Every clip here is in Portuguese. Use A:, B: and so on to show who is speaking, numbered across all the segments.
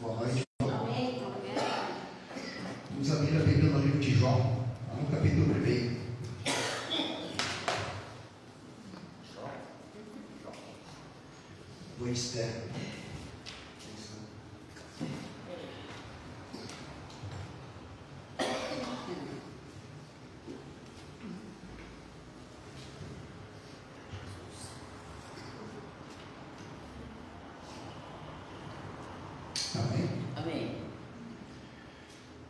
A: Boa noite.
B: Amém.
A: Vamos abrir a Bíblia no livro de Jó, no capítulo 1. Vou Esther. Amém?
B: Amém.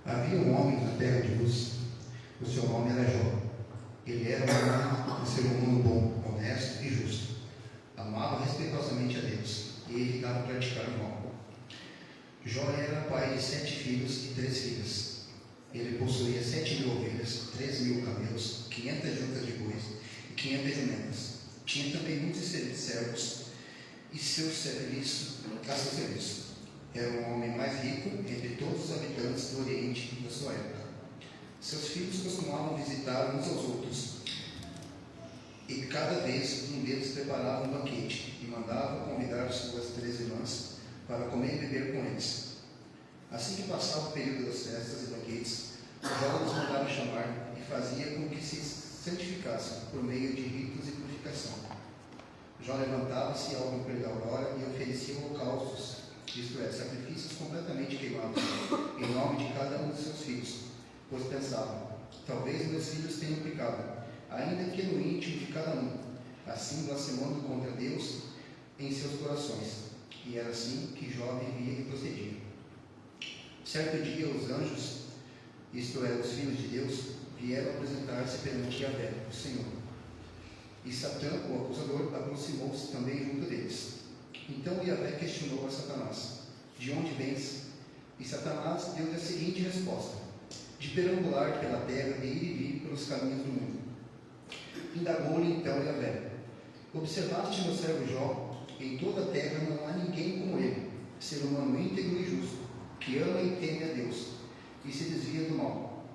A: Havia um homem na terra de Uz, o seu nome era Jó. Ele era um ser humano bom, honesto e justo. Amava respeitosamente a Deus e evitava praticar o mal. Jó era pai de 7 filhos e 3 filhas. Ele possuía 7.000 ovelhas, 3.000 camelos, 500 juntas de bois e 500 jumentas. Tinha também muitos servos e seu serviço, a seu serviço. Era o homem mais rico entre todos os habitantes do Oriente da sua época. Seus filhos costumavam visitar uns aos outros, e cada vez um deles preparava um banquete e mandava convidar suas 3 irmãs para comer e beber com eles. Assim que passava o período das festas e banquetes, Jó os mandava chamar e fazia com que se santificassem por meio de ritos e purificação. Jó levantava-se ao romper da aurora e oferecia holocaustos, isto é, sacrifícios completamente queimados, em nome de cada um de seus filhos, pois pensava: talvez meus filhos tenham pecado, ainda que no íntimo de cada um, assim blasfemando contra Deus em seus corações. E era assim que Jó vivia e procedia. Certo dia os anjos, isto é, os filhos de Deus, vieram apresentar-se perante Yahvé, o Senhor. E Satã, o acusador, aproximou-se também junto deles. Então Yahvé questionou a Satanás: de onde vens? E Satanás deu-lhe a seguinte resposta: de perambular pela terra, de ir e vir pelos caminhos do mundo. Indagou-lhe então Yahvé: observaste meu servo Jó? Em toda a terra não há ninguém como ele, ser humano íntegro e justo, que ama e teme a Deus, e se desvia do mal.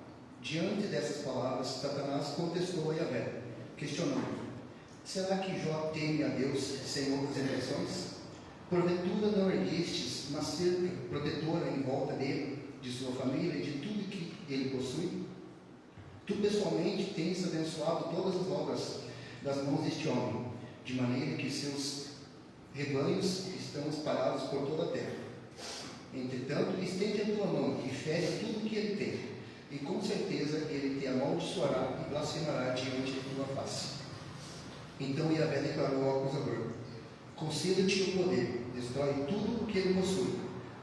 A: Diante dessas palavras, Satanás contestou a Yahvé, questionando: será que Jó teme a Deus sem outras intenções? Porventura não erguestes uma cerca protetora em volta dele, de sua família e de tudo que ele possui? Tu pessoalmente tens abençoado todas as obras das mãos deste homem, de maneira que seus rebanhos estão espalhados por toda a terra. Entretanto, estende a tua mão e fere tudo que ele tem, e com certeza ele te amaldiçoará e blasfemará diante de tua face. Então Yahvé declarou ao acusador: concedo-te o poder, destrói tudo o que ele possui,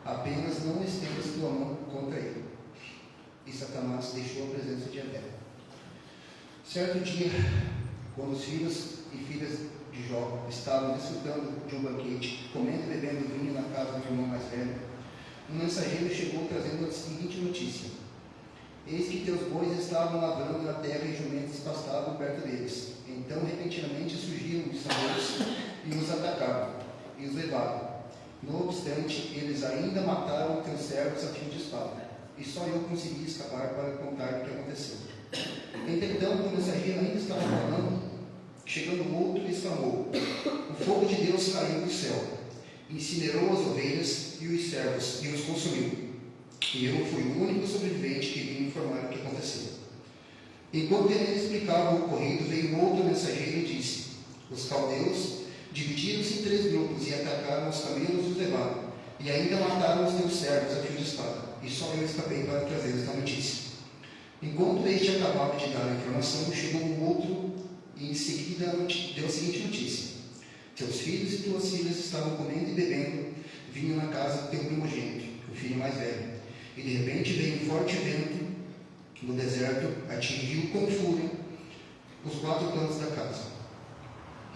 A: apenas não estendas tua mão contra ele. E Satanás deixou a presença de Yahvé. Certo dia, quando os filhos e filhas de Jó estavam desfrutando de um banquete, comendo e bebendo vinho na casa do irmão mais velho, um mensageiro chegou trazendo a seguinte notícia: eis que teus bois estavam lavrando na terra e jumentos pastavam perto deles. Então repentinamente surgiram os samurais e os atacaram e os levaram. No obstante, eles ainda mataram teus servos a fio de espada, e só eu consegui escapar para contar o que aconteceu. Entretanto, o mensageiro ainda estava falando, chegando outro e exclamou: o fogo de Deus caiu do céu, incinerou as ovelhas e os servos e os consumiu. E eu fui o único sobrevivente que vim informar o que aconteceu. Enquanto ele explicava o ocorrido, veio outro mensageiro e disse: os caldeus dividiram-se em 3 grupos e atacaram os camelos e os levaram, e ainda mataram os teus servos a fio de espada, e só eu escapei para trazer esta notícia. Enquanto este acabava de dar a informação, chegou um outro e em seguida deu a seguinte notícia: teus filhos e tuas filhas estavam comendo e bebendo vinho na casa do teu primogênito, o filho mais velho, e de repente veio um forte vento no deserto, atingiu com fúria os 4 cantos da casa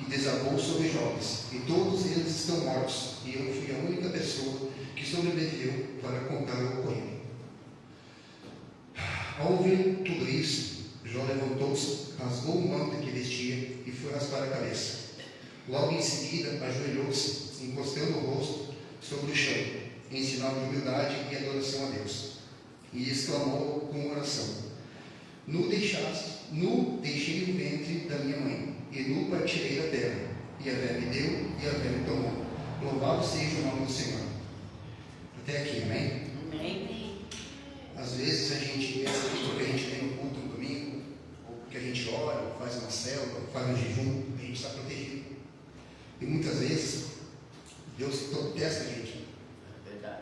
A: e desabou sobre os jovens, e todos eles estão mortos, e eu fui a única pessoa que sobreviveu para contar o ocorrido. Ao ouvir tudo isso, Jó levantou-se, rasgou o manto que vestia e foi raspar a cabeça. Logo em seguida, ajoelhou-se, encostando o rosto sobre o chão, em sinal de humildade e adoração a Deus, e exclamou com oração: nu deixei o ventre da minha mãe, e nu partirei da terra. Yahvé me deu, e Yahvé me tomou. Louvado seja o nome do Senhor. até aqui, amém?
B: Amém.
A: Às vezes a gente pensa que porque a gente vem no culto no domingo, ou porque a gente ora, ou faz uma célula, ou faz um jejum, a gente está protegido. E muitas vezes Deus testa a gente.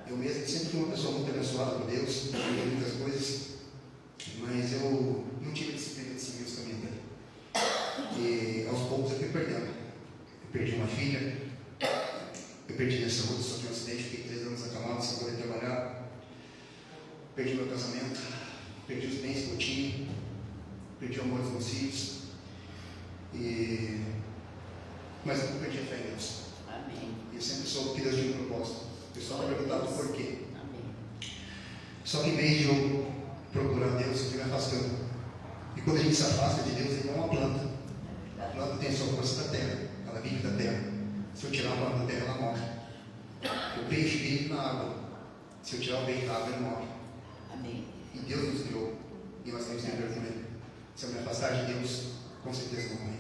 A: Eu mesmo sempre fui uma pessoa muito abençoada por Deus, em muitas coisas, mas eu não tive disciplina de seguir os caminhos dele. E aos poucos eu fui perdendo. Eu perdi uma filha, eu perdi minha saúde, sofri um acidente, fiquei 3 anos acamado sem poder trabalhar, perdi meu casamento, perdi os bens que eu tinha, perdi o amor dos meus filhos, mas eu não perdi a fé em Deus.
B: Amém.
A: E eu sempre soube que Deus tinha um propósito. O pessoal perguntava o porquê.
B: Amém.
A: Só que em vez de eu procurar Deus, eu fui me afastando. E quando a gente se afasta de Deus, ele é uma planta. A planta tem a sua força da terra, ela vive da terra. Se eu tirar a planta da terra, ela morre. O peixe vive na água. Se eu tirar o peixe da água, ele morre.
B: Amém.
A: E Deus nos criou. E nós temos que viver com ele. Se eu me afastar de Deus, com certeza eu vou morrer.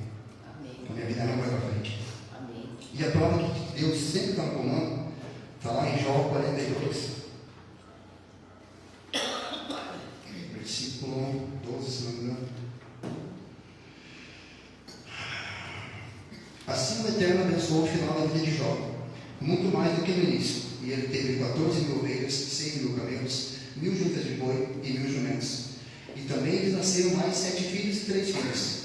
B: Amém.
A: A minha vida não vai para frente.
B: Amém.
A: E a prova que Deus sempre está no comando está lá em Jó 42, versículo 12, se não me engano. Assim o Eterno abençoou o final da vida de Jó, muito mais do que no início. E ele teve 14.000 ovelhas, 6.000 camelos, 1.000 juntas de boi e 1.000 jumentos. E também lhes nasceram mais 7 filhos e 3 filhas.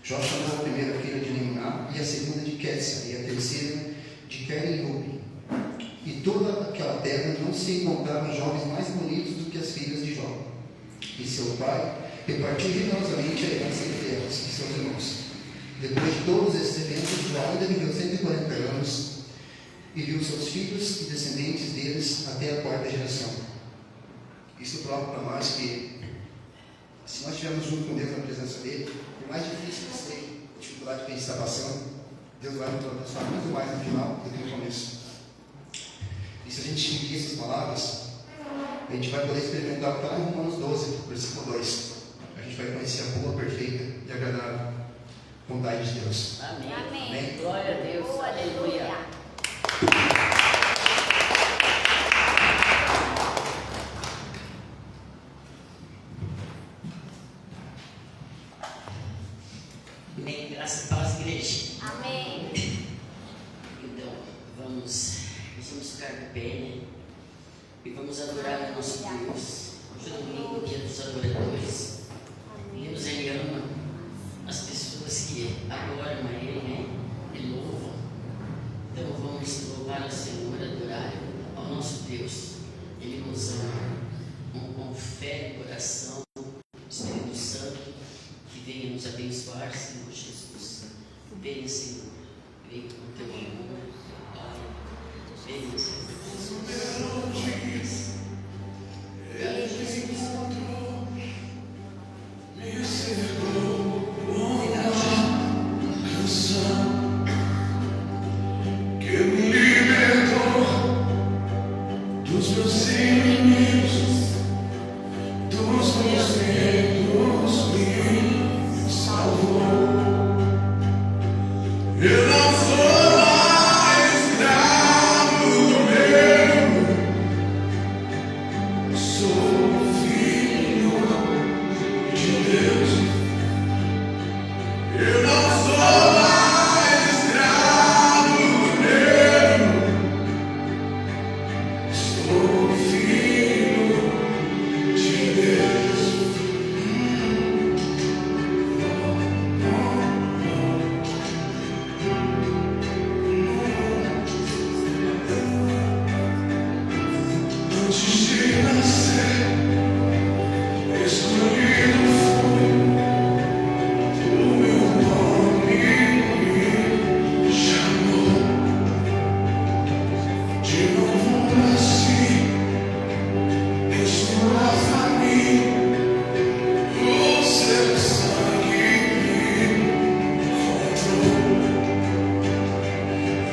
A: Jó chamou a primeira filha de Nimná, e a segunda de Quécia, e a terceira de Queren-Rubi. E toda aquela terra não se encontravam jovens mais bonitos do que as filhas de Jó. E seu pai repartiu generosamente a herança entre elas e seus irmãos. Depois de todos esses eventos, Jó ainda viveu 140 anos e viu seus filhos e descendentes deles até a 4ª geração. Isso prova para nós que, se nós estivermos junto com Deus na presença dele, por mais difícil que seja a dificuldade que a gente está passando, Deus vai nos abençoar muito mais no final do que no começo. E se a gente seguir essas palavras, a gente vai poder experimentar o que está em Romanos 12, versículo 2. A gente vai conhecer a boa, perfeita e agradável vontade de Deus.
B: Amém.
C: Amém.
B: Glória a Deus. Aleluia. Bem, graças a Deus, igreja.
C: Amém.
B: Então, vamos ficar de pé, né? E vamos adorar o nosso Deus. Hoje é domingo, dia dos adoradores. Deus, Ele ama as pessoas que adoram a Ele, né? E louvam. Então, vamos louvar o Senhor, adorar ao nosso Deus. Ele nos ama com fé no coração. Espírito Santo, que venha nos abençoar, Senhor Jesus. Venha, Senhor. Venha com o teu amor, Pai. Venha, Senhor Jesus.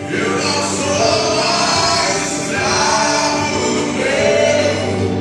D: Eu não sou mais escravo do meu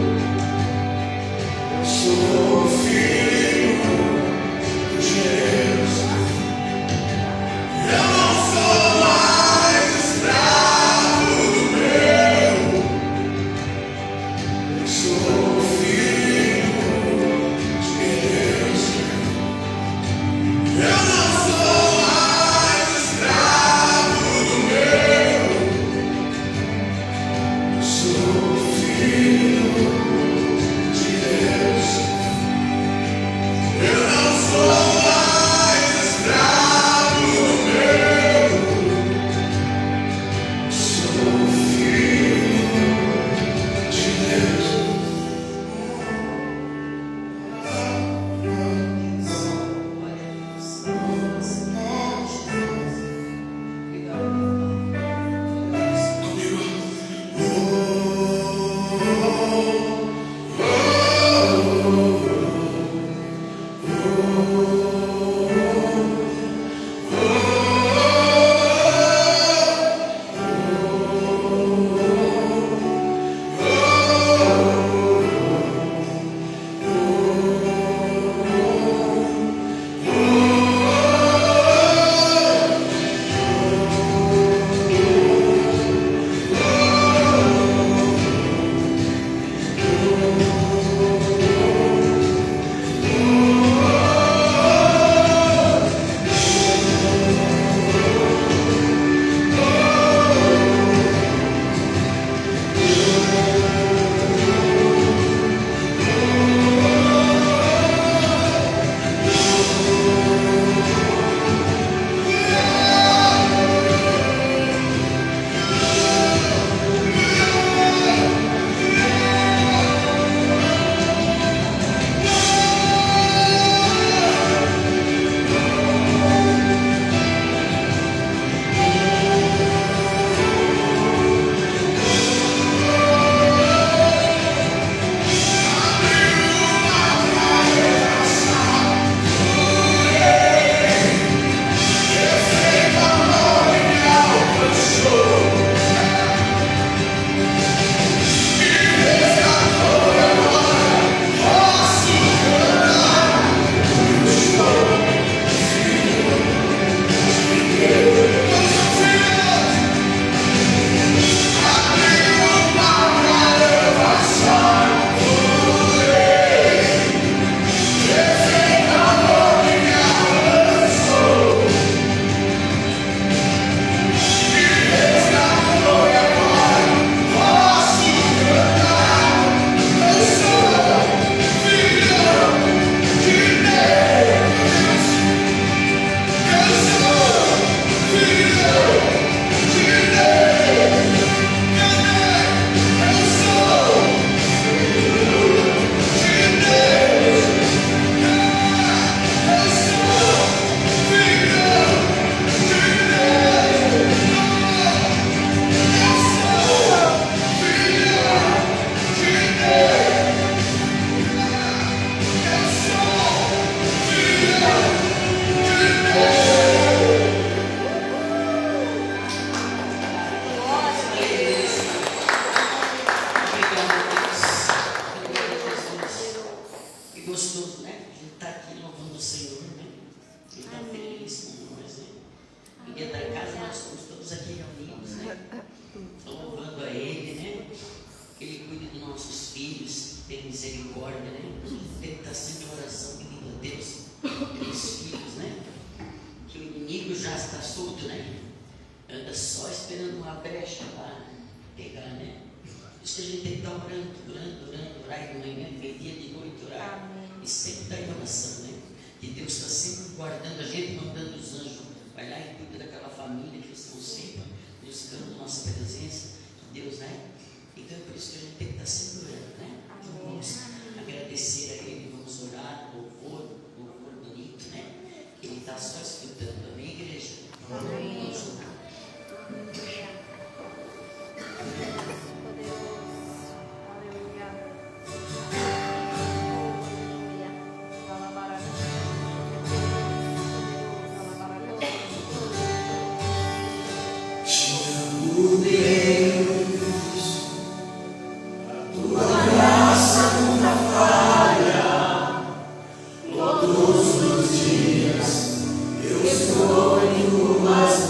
B: misericórdia, né? Tem que estar sempre em oração, pedindo a Deus, 3 filhos, né? Que o inimigo já está solto, né? Anda só esperando uma brecha para pegar, né? Por isso que a gente tem que estar orando, orar de manhã, meio-dia, de noite, orar. E sempre estar em oração, né? Que Deus está sempre guardando a gente, mandando os anjos. Vai lá e cuida daquela família que estão sempre buscando nossa presença. Deus, né? Então é por isso que a gente tem que estar sempre orando, né? Então vamos agradecer a Ele, vamos orar, louvor bonito, né? Que Ele está só escutando. Amém, igreja?
C: Amém.
B: Vamos orar.
D: Todos os dias eu escolho as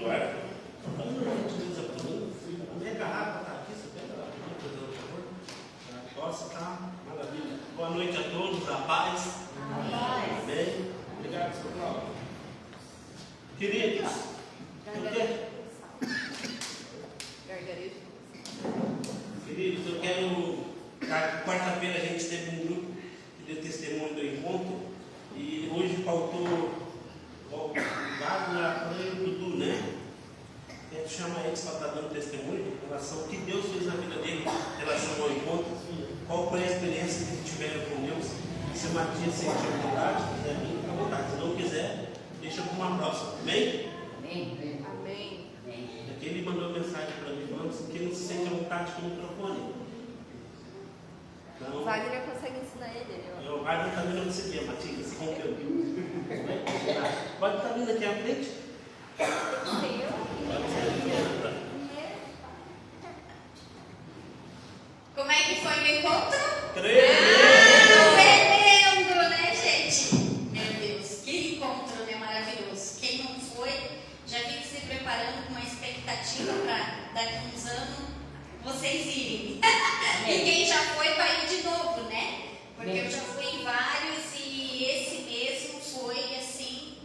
C: Eduardo, fala uma gentileza para mim. A minha garrafa está aqui, você pega lá, por favor. Nossa, tá maravilha. Boa noite a todos, a paz. Amém. Obrigado, Sr. Cláudio. Queridos, queridos, eu quero. Quarta-feira a gente teve um grupo que deu testemunho do encontro e hoje faltou o Wagner e o Dudu, né? Quero chamar eles para estar dando testemunho em relação ao que Deus fez na vida dele em relação ao encontro, qual foi a experiência que eles tiveram com Deus. Se o Matias sentir vontade, quiser vir, fica à vontade. Se não quiser, deixa para uma próxima. Amém?
B: Amém.
D: Amém.
C: Aqui ele mandou mensagem para mim falando assim, que ele não se sente à vontade com o microfone. Então,
D: O Wagner consegue ensinar ele.
C: o Wagner está vindo onde você quer, Matias, se rompeu. Pode estar vindo aqui à frente.
E: Como é que foi o encontro?
C: Tremendo,
E: né, gente? Meu Deus, que encontro, né? Maravilhoso. Quem não foi, já fique se preparando com uma expectativa para daqui a uns anos vocês irem. E quem já foi, vai ir de novo, né? Porque eu já fui em vários e esse mesmo foi assim,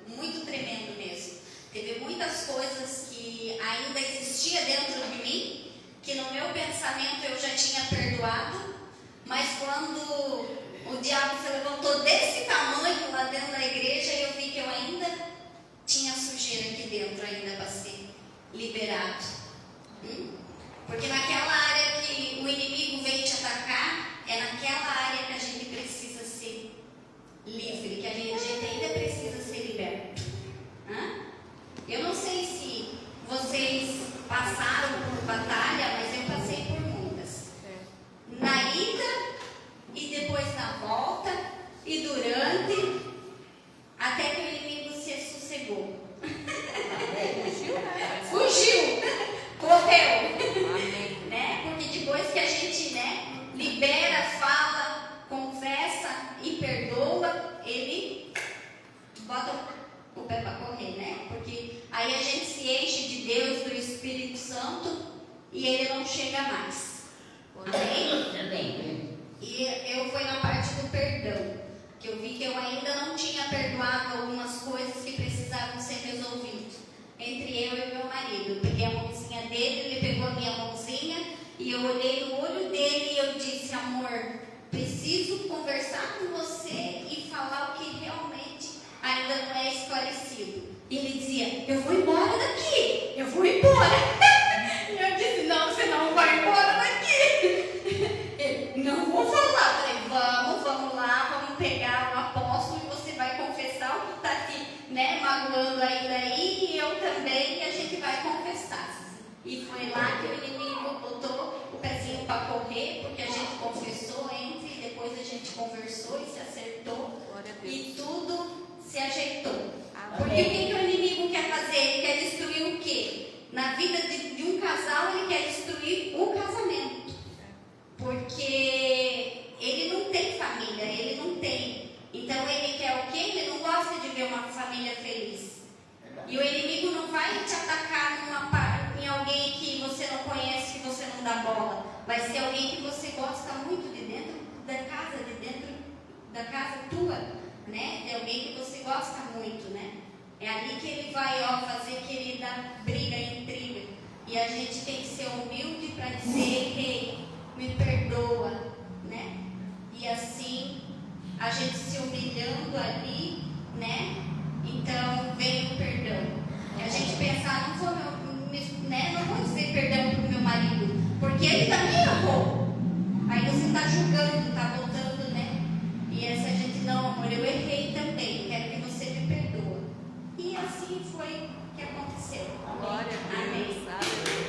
E: muito tremendo mesmo. Teve muitas coisas que ainda existia dentro de mim, que no meu pensamento eu já tinha perdoado, mas quando o diabo se levantou desse tamanho lá dentro da igreja, eu vi que eu ainda tinha sujeira aqui dentro ainda para ser liberado. Porque naquela área que o inimigo vem te atacar, é naquela área que a gente precisa ser livre, que a gente ainda precisa ser liberto. Eu não sei se vocês passaram por batalha, mas eu passei por muitas. Na ida e depois na volta e durante, até que o inimigo se sossegou. Fugiu, correu. Né? Porque depois que a gente, né, libera, fala, confessa e perdoa, ele bota o pé para correr, né? Porque aí a gente se enche de Deus, do Espírito Santo, e ele não chega mais. Amém? E eu fui na parte do perdão, que eu vi que eu ainda não tinha perdoado algumas coisas que precisavam ser resolvidas entre eu e meu marido. Eu peguei a mãozinha dele, ele pegou a minha mãozinha e eu olhei no olho dele e eu disse: amor, preciso conversar com você e falar o que realmente ainda não é esclarecido. E ele dizia: eu vou embora daqui, eu vou embora. E eu disse: não, você não vai embora daqui. Ele: não vou falar. Eu falei: vamos lá, vamos pegar o apóstolo e você vai confessar o que está te, né, magoando ainda aí, e eu também, e a gente vai confessar. E foi lá que o inimigo botou o pezinho para correr, porque a gente confessou e depois a gente conversou e se acertou e tudo se ajeitou. Porque o que o inimigo quer fazer? Ele quer destruir o quê? Na vida de um casal, ele quer destruir o casamento. Porque ele não tem família, ele não tem. Então ele quer o quê? Ele não gosta de ver uma família feliz. E o inimigo não vai te atacar em alguém que você não conhece, que você não dá bola. Vai ser alguém que você gosta muito de dentro da casa tua, né? De alguém que você gosta muito, né? É ali que ele vai fazer querida briga e intriga. E a gente tem que ser humilde para dizer: ei, me perdoa, né? E assim, a gente se humilhando ali, né? Então vem o perdão. E a gente pensar: não vou dizer perdão para o meu marido, porque ele também errou. Aí você está julgando, está voltando, né? E essa gente: não, amor, eu errei também, quero que você me perdoe. E assim foi que aconteceu.
D: Glória a Deus.
E: Amém.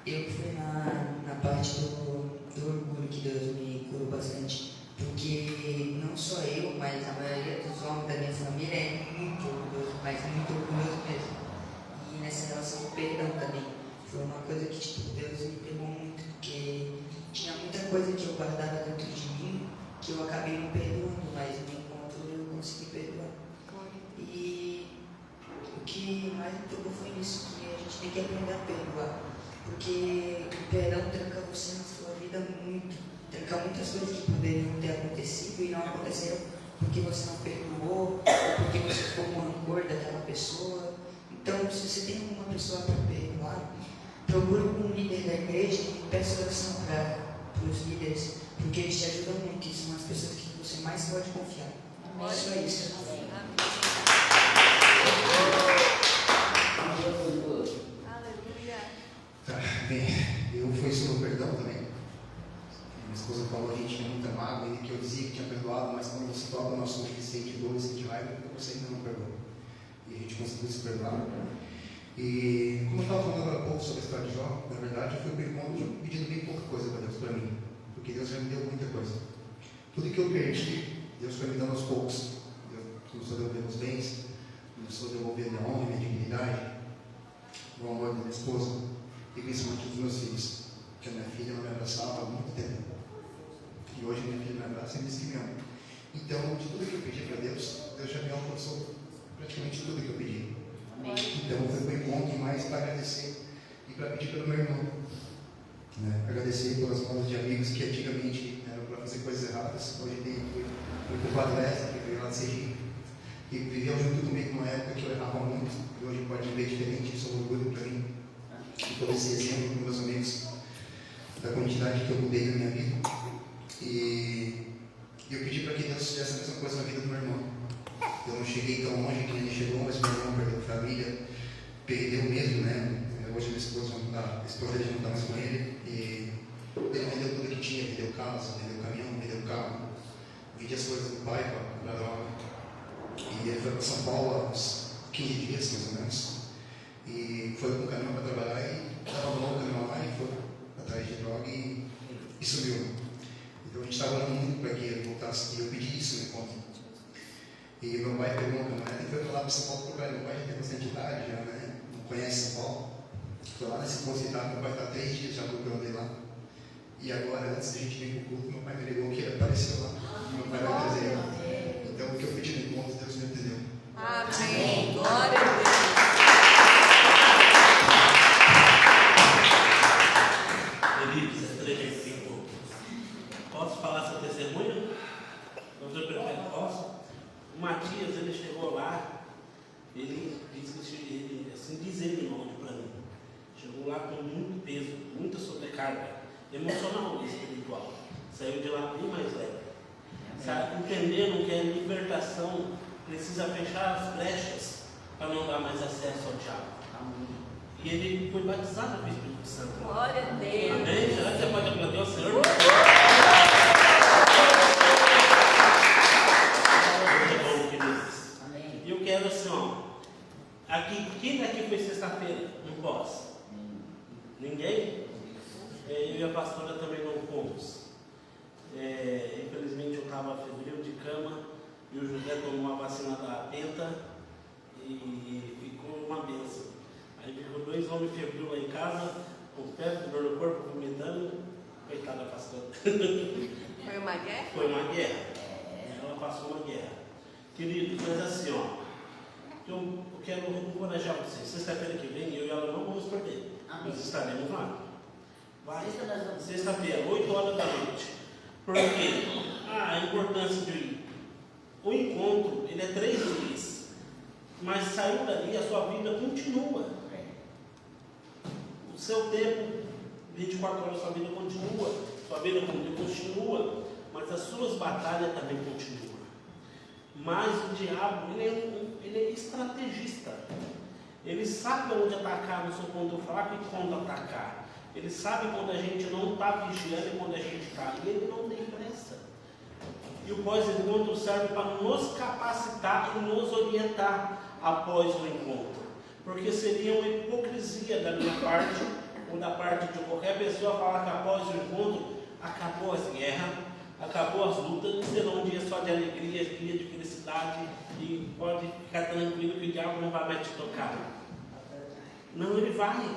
B: Eu fui na parte do orgulho que Deus me curou bastante, porque não só eu, mas a maioria dos homens da minha família é muito orgulhoso, mas muito orgulhoso mesmo. E nessa relação do perdão também, foi uma coisa que Deus me pegou muito, porque tinha muita coisa que eu guardava dentro de mim, que eu acabei não perdoando, mas no encontro eu
F: isso, que a gente tem que aprender a perdoar. Porque o perdão tranca você na sua vida muito. Tranca muitas coisas que poderiam ter acontecido e não aconteceram porque você não perdoou, ou porque você ficou com rancor daquela pessoa. Então, se você tem uma pessoa para perdoar, procure um líder da igreja e peça oração para os líderes, porque eles te ajudam muito, e são as pessoas que você mais pode confiar. É só isso.
D: Aleluia.
A: Tá, bem, eu fui sobre o perdão também. Minha esposa falou que a gente tinha muita mágoa e que eu dizia que tinha perdoado, mas quando você toca o nosso ouvido e sente dor e sente raiva, você ainda não perdoou. E a gente conseguiu se perdoar. E como eu estava falando agora há pouco sobre a história de Jó, na verdade eu fui pedindo bem pouca coisa para Deus, para mim, porque Deus já me deu muita coisa. Tudo que eu perdi, Deus foi me dando aos poucos. Deus começou a devolver os bens, começou a devolver minha honra, minha dignidade, o amor da minha esposa e principalmente dos meus filhos, que a minha filha não me abraçava há muito tempo. E hoje minha filha me abraça e me diz que me ama. Então, de tudo que eu pedi para Deus, Deus já me alcançou praticamente tudo que eu pedi. Então, eu fui para o encontro mais para agradecer e para pedir pelo meu irmão. Agradecer pelas rodas de amigos que antigamente eram para fazer coisas erradas. Hoje fui para o Padre Lessa, que veio lá de Sergipe, e viveu junto comigo numa época que eu errava muito, e hoje pode me ver diferente. Isso é um orgulho para mim. E todo esse exemplo com meus amigos, da quantidade que eu mudei na minha vida. E eu pedi para que Deus fizesse a mesma coisa na vida do meu irmão. Eu não cheguei tão longe que ele chegou, mas meu irmão perdeu a família, perdeu mesmo, né? Hoje a esposa dele não está mais com ele, e ele vendeu tudo que tinha, vendeu casa, vendeu caminhão, vendeu carro, vendia as coisas do pai para a droga. E ele foi para São Paulo há uns 15 dias, mais ou menos, e foi com o caminhão para trabalhar e estava bom o caminhão lá e foi atrás de droga e sumiu. Então a gente estava orando muito para que ele voltasse, e eu pedi isso no encontro. E meu pai pegou uma caminhonete e foi para lá para São Paulo procurar. Meu pai já tem bastante idade, já, né? Não conhece São Paulo. Foi lá nesse posto e meu pai está 3 dias já procurando ele lá. E agora, antes da gente vir para o culto, meu pai me ligou que ele apareceu lá. E meu pai vai trazer ele. Então o que eu pedi no encontro, Deus me entendeu.
D: Amém. Glória a Deus.
C: Queridos, é 35. Posso falar seu testemunho? Doutor Prefeito, posso? O Matias, ele chegou lá, ele disse que assim diz ele em para mim. Chegou lá com muito peso, muita sobrecarga emocional e espiritual. Saiu de lá bem mais leve. Sabe, entendendo que a libertação precisa fechar as brechas para não dar mais acesso ao diabo. E ele foi batizado com o Espírito Santo.
D: Glória a Deus.
C: Amém? Será que você pode aplaudir ao Senhor? E eu quero assim, ó. Quem daqui foi sexta-feira no pós? Ninguém? Eu e a pastora também não fomos. Infelizmente eu estava febril de cama e o José tomou a vacina da penta e ficou uma benção. Aí ficou 2 homens febril lá em casa, com febre, dor no corpo, vomitando. Coitada da pastora.
D: Foi uma guerra?
C: Foi uma guerra. Ela passou uma guerra. Queridos, mas assim, ó. Eu quero encorajar vocês. Sexta-feira que vem, eu e ela não vamos perder. Nós estaremos lá. Sexta-feira, 8 horas da noite. Por quê? A importância de ir. O encontro, ele é 3 dias. Mas saiu dali, a sua vida continua. O seu tempo, 24 horas, sua vida continua. Sua vida continua. Mas as suas batalhas também continuam. Mas o diabo, ele é estrategista. Ele sabe onde atacar no seu ponto fraco e quando atacar. Ele sabe quando a gente não está vigiando e quando a gente está. E ele não tem pressa. E o pós-encontro serve para nos capacitar e nos orientar após o encontro. Porque seria uma hipocrisia da minha parte, ou da parte de qualquer pessoa, falar que após o encontro acabou as guerras, acabou as lutas, e será um dia só de alegria, dia de felicidade, e pode ficar tranquilo que o diabo não vai mais te tocar. Não, ele vai.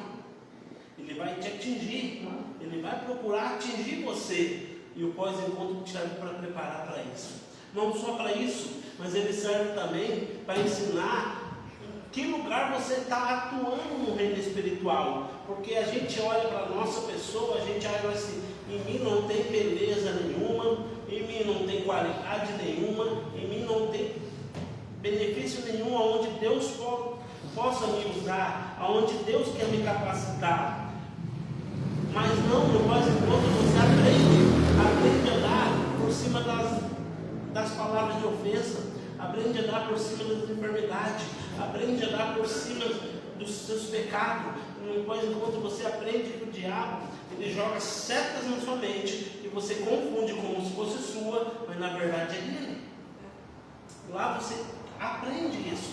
C: Ele vai te atingir. Ele vai procurar atingir você. E o pós-encontro te serve para preparar para isso. Não só para isso, mas ele serve também para ensinar que lugar você está atuando no reino espiritual. Porque a gente olha para a nossa pessoa, a gente olha assim, em mim não tem beleza nenhuma, em mim não tem qualidade nenhuma, em mim não tem benefício nenhum aonde Deus possa me usar, aonde Deus quer me capacitar. Mas não, no quase quando você aprende a dar por cima das palavras de ofensa, aprende a dar por cima das enfermidades, aprende a dar por cima dos seus pecados. Pois enquanto você aprende que o diabo, ele joga setas na sua mente e você confunde como se fosse sua, mas na verdade é dele. Lá você aprende isso.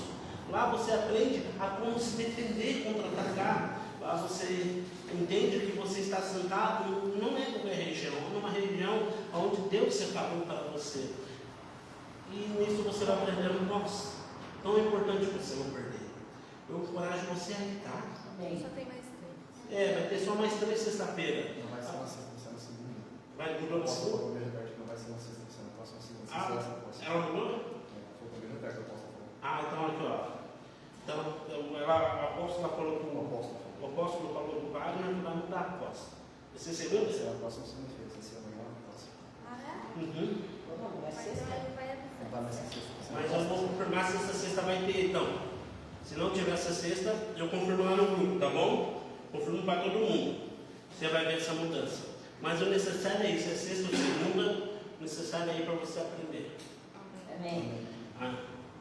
C: Lá você aprende a como se defender, contra-atacar. Lá você entende que você está sentado não é qualquer região, é numa região onde Deus separou para você. E nisso você vai aprendendo, nossa, tão importante você não perder. Eu encorajo você a entrar.
D: Só tem mais 3.
C: Vai ter só mais 3 sexta-feira.
G: Não vai ser na sexta, vai ser na segunda.
C: Vai mudou na segunda?
G: Não vai ser na sexta, vai ser na próxima segunda.
C: Ela mudou?
G: Foi também no perto, eu posso falar.
C: Então aqui, ó. Então, a apóstola falou com o apóstolo falou com o Wagner que vai mudar a aposta. Vai ser segunda?
G: Vai ser a próxima segunda-feira, vai ser amanhã, a próxima. Não vai ser sexta.
C: Mas eu vou confirmar se essa sexta vai ter, então. Se não tiver essa sexta, eu confirmo lá no grupo, tá bom? Confirmo para todo mundo. Você vai ver essa mudança. Mas o necessário é isso, é sexta ou segunda, o necessário é ir para você aprender.
E: Amém.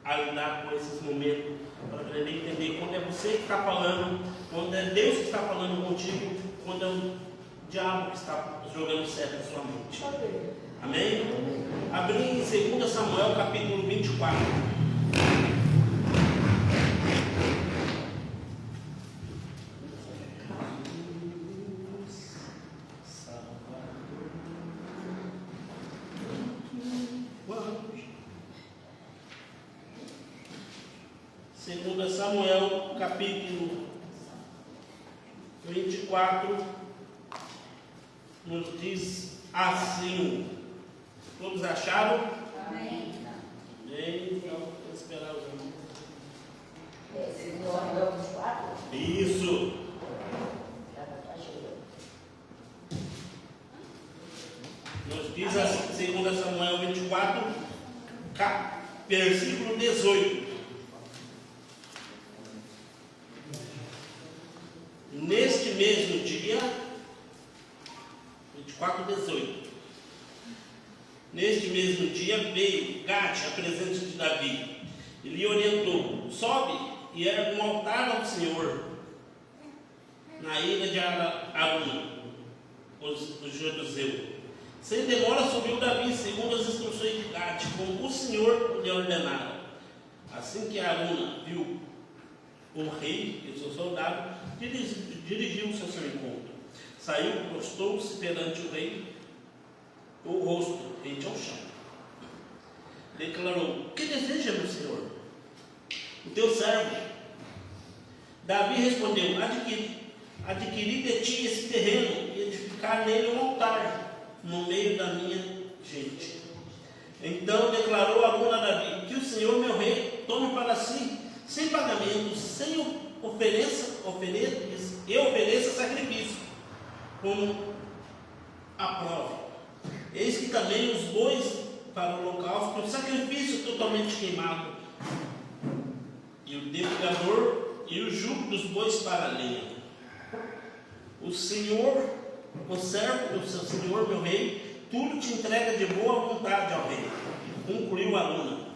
C: A lidar com esses momentos, para aprender a entender quando é você que está falando, quando é Deus que está falando contigo, quando é o diabo que está jogando certo na sua mente. Amém? Abri em 2 Samuel capítulo 24. Segunda Samuel capítulo 24 nos diz assim. Todos acharam?
E: Amém.
C: Bem, então vamos esperar os irmãos. Isso. Nos diz assim, 2 Samuel 24, versículo 18. Neste mesmo dia, 24:18. Neste mesmo dia veio Gade à presença de Davi e lhe orientou: sobe e ergue um altar ao Senhor na ilha de Aruna, o jebuseu. Sem demora subiu Davi, segundo as instruções de Gade, como o Senhor lhe ordenara. Assim que Aruna viu o rei e o seu soldado, dirigiu-se ao seu encontro. Saiu, prostou-se perante o rei, o rosto rente ao chão. Declarou: que deseja, meu senhor? O teu servo. Davi respondeu: adquiri de ti esse terreno e edificar nele um altar no meio da minha gente. Então declarou Aruna a Davi: que o Senhor, meu rei, tome para si, sem pagamento, sem ofereça sacrifício, como aprove. Eis que também os bois para o holocausto, o sacrifício totalmente queimado, e o defugador e o jugo dos bois para a lenha. O Senhor, o servo do seu Senhor, meu rei, tudo te entrega de boa vontade ao rei. Concluiu Aruna: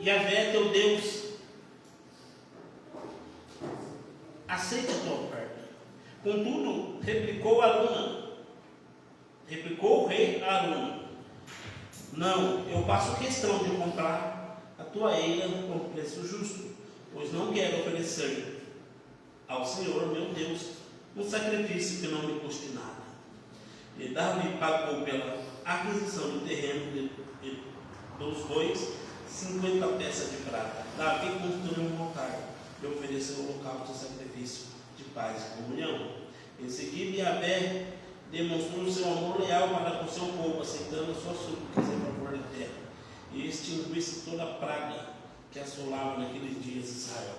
C: Yahvé teu Deus aceite a tua oferta. Contudo, replicou o rei a Aruna: não, eu faço questão de comprar a tua eira com preço justo, pois não quero oferecer ao Senhor, meu Deus, um sacrifício que não me custe nada. E Davi pagou pela aquisição do terreno e dos bois 50 peças de prata. Davi construiu um altar e ofereceu um holocausto de sacrifício de paz e comunhão. Em seguida, Yahvé demonstrou seu amor leal para com seu povo, aceitando as suas súplicas em favor da terra, e extinguisse toda a praga que assolava naqueles dias Israel.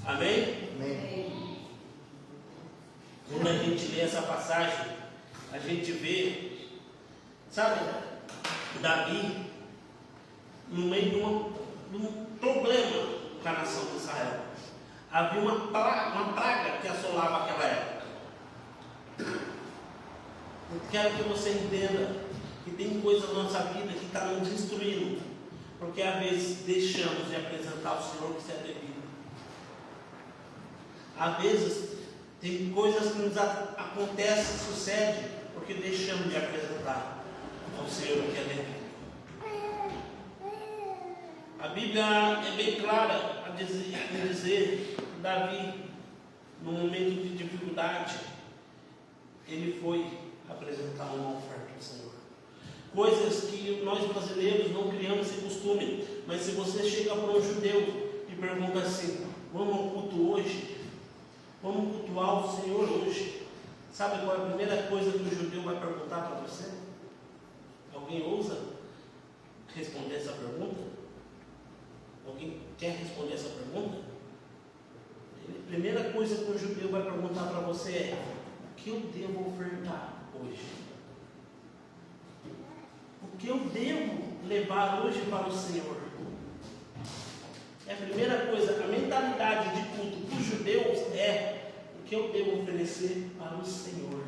C: Amém?
A: Amém.
C: Quando a gente lê essa passagem, a gente vê, sabe, Davi no meio de um problema com a nação de Israel. Havia uma praga que assolava aquela época. Eu quero que você entenda que tem coisas na nossa vida que está nos destruindo, porque às vezes deixamos de apresentar o Senhor que se é devido. Às vezes tem coisas que nos acontecem, sucede, porque deixamos de apresentar ao Senhor que é devido. A Bíblia é bem clara em dizer que Davi, no momento de dificuldade, ele foi apresentar uma oferta ao Senhor. Coisas que nós brasileiros não criamos esse costume, mas se você chega para um judeu e pergunta assim: vamos ao culto hoje? Vamos cultuar o Senhor hoje? Sabe qual é a primeira coisa que o judeu vai perguntar para você? Alguém ousa responder essa pergunta? Alguém quer responder essa pergunta? A primeira coisa que o judeu vai perguntar para você é: o que eu devo ofertar hoje? O que eu devo levar hoje para o Senhor? É a primeira coisa. A mentalidade de culto dos judeus é: o que eu devo oferecer para o Senhor?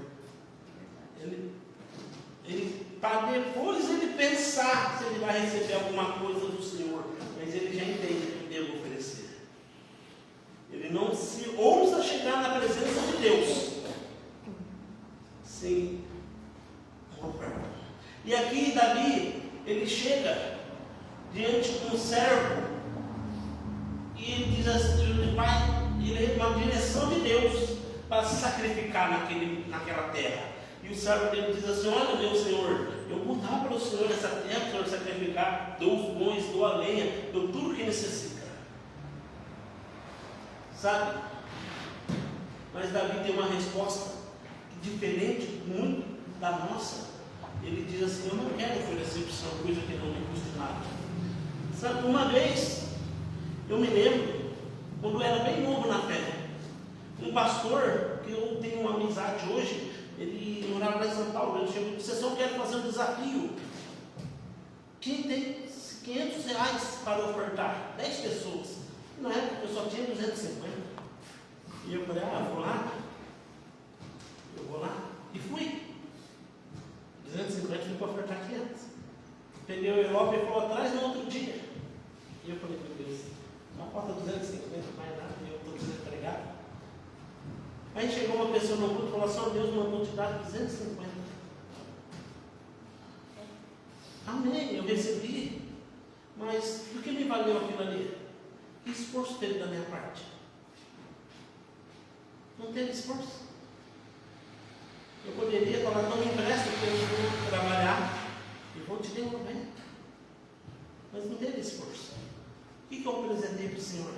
C: Para depois ele pensar se ele vai receber alguma coisa do Senhor, mas ele já entende o que eu devo oferecer. Ele não se ousa chegar na presença de Deus sem uma oferta. E aqui Davi, ele chega diante de um servo e ele diz assim, ele é uma direção de Deus para se sacrificar naquela terra. E o servo dele diz assim: olha, meu Senhor, eu vou dar para o Senhor essa terra, para o Senhor sacrificar, dou os bons, dou a lenha, dou tudo que necessita. Sabe? Mas Davi tem uma resposta diferente muito da nossa. Ele diz assim: eu não quero oferecer para o Senhor coisa que não me custa nada. Sabe, uma vez, eu me lembro, quando eu era bem novo na fé, um pastor, que eu tenho uma amizade hoje, ele morava lá em São Paulo, ele chegou e disse: eu quero fazer um desafio. Quem tem 500 reais para ofertar? 10 pessoas. Na época eu só tinha 250. E eu falei: eu vou lá. E fui. 250 fui para ofertar 500. Peguei o envelope e falou: atrás no outro dia. E eu falei: meu Deus, não falta 250, mais nada, eu estou desempregado. Aí chegou uma pessoa no culto e falou: só Deus mandou te dar 250. Amém, eu recebi. Mas do que me valeu aquilo ali? Que esforço teve da minha parte? Não teve esforço. Eu poderia falar: não me empresta, porque eu vou trabalhar e vou te devolver. Mas não teve esforço. O que eu apresentei para o Senhor?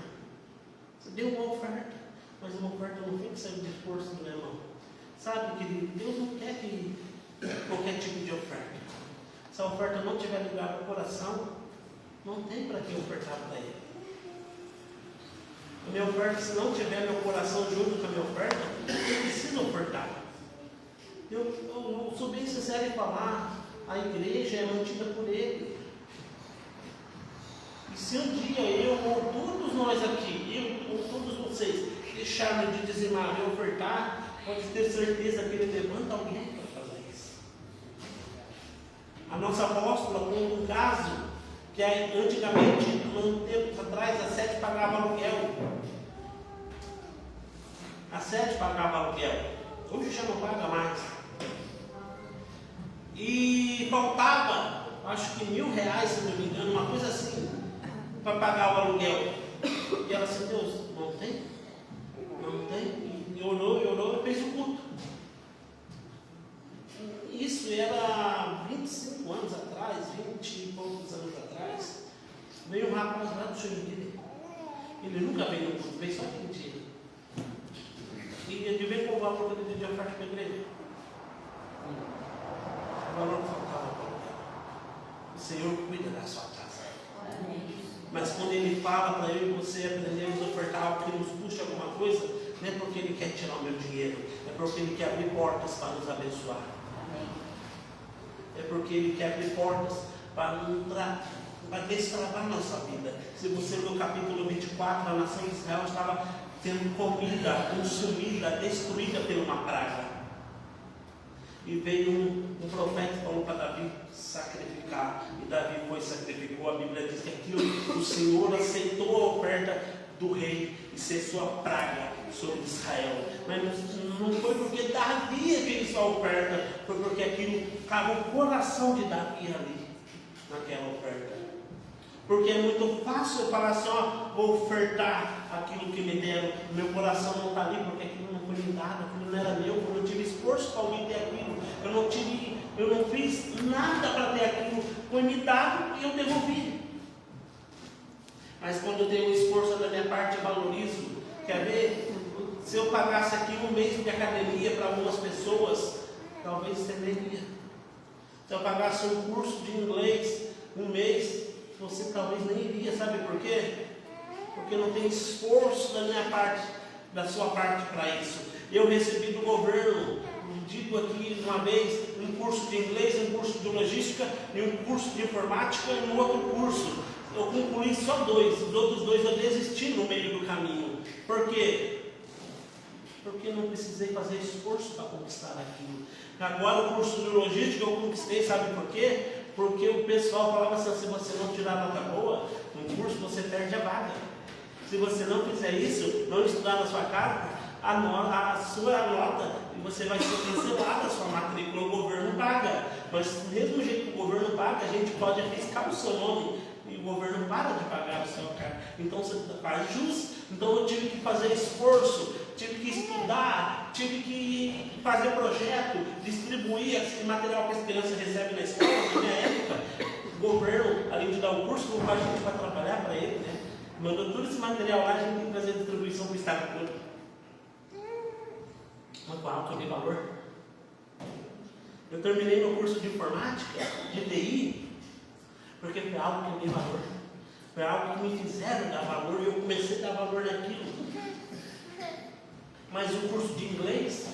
C: Você deu uma oferta. Mas uma oferta não tem que sair de esforço do meu irmão. Sabe, querido, Deus não quer que qualquer tipo de oferta. Se a oferta não tiver ligada ao coração, não tem para que ofertar para Ele. A minha oferta, se não tiver meu coração junto com a minha oferta, eu preciso ofertar. Eu sou bem sincero em falar: a igreja é mantida por Ele. E se um dia eu ou todos nós aqui, eu ou todos vocês, deixarem de dizimar e ofertar, pode ter certeza que Ele levanta alguém para fazer isso. A nossa apóstola conta um caso que antigamente, um tempo atrás, a Sete pagava aluguel. A Sete pagava aluguel. Hoje já não paga mais. E faltava, acho que R$1.000, se não me engano, uma coisa assim, para pagar o aluguel. E ela disse: Deus, não tem? Não tem? E orou e fez o culto. Isso era 25 anos atrás, 20 e poucos anos atrás. Veio um rapaz lá do Joinville. Ele nunca veio no culto, veio só aquele dia. E adivinha qual o valor que ele devia oferta para a igreja? O valor que faltava para o aluguel. O Senhor cuida da sua casa. Mas quando Ele fala para eu e você aprendermos a ofertar algo que nos custe alguma coisa, não é porque Ele quer tirar o meu dinheiro, é porque Ele quer abrir portas para nos abençoar. É porque Ele quer abrir portas para destravar nossa vida. Se você ler o capítulo 24, a nação de Israel estava sendo comida, consumida, destruída por uma praga. E veio um profeta e falou para Davi sacrificar. E Davi foi e sacrificou. A Bíblia diz que aquilo, o Senhor aceitou a oferta do rei e cessou a praga sobre Israel. Mas não foi porque Davi fez a oferta, foi porque aquilo estava o coração de Davi ali, naquela oferta. Porque é muito fácil eu falar assim, ó, vou ofertar aquilo que me deram. Meu coração não está ali porque aquilo não foi me dado, aquilo não era meu, eu não tive esforço para alguém ter aquilo, eu não fiz nada para ter aquilo, foi me dado e eu devolvi. Mas quando eu tenho um esforço da minha parte, eu valorizo. Quer ver? Se eu pagasse aqui um mês de academia para algumas pessoas, talvez você nem ia. Se eu pagasse um curso de inglês um mês, você talvez nem iria. Sabe por quê? Porque não tem esforço da minha parte, da sua parte para isso. Eu recebi do governo, digo aqui uma vez, um curso de inglês, um curso de logística e um curso de informática e um outro curso. Eu concluí só 2, os outros 2 eu desisti no meio do caminho. Por quê? Porque eu não precisei fazer esforço para conquistar aquilo. Agora o curso de logística eu conquistei, sabe por quê? Porque o pessoal falava assim, se você não tirar nota boa no curso, você perde a vaga. Se você não fizer isso, não estudar na sua casa, a sua nota, e você vai ser cancelada, a sua matrícula, o governo paga. Mas do mesmo jeito que o governo paga, a gente pode arriscar o seu nome e o governo para de pagar o seu cargo. Então você faz jus. Então eu tive que fazer esforço, tive que estudar, tive que fazer projeto, distribuir esse material que as crianças recebem na escola. Na minha época, o governo, além de dar o curso, colocou a gente para trabalhar para ele, né? Mandou todo esse material lá, a gente tem que fazer a distribuição para o Estado todo. Mas com alto de valor. Eu terminei meu curso de informática, de TI, porque foi algo que eu dei valor. Foi algo que me fizeram dar valor e eu comecei a dar valor naquilo. Mas o curso de inglês,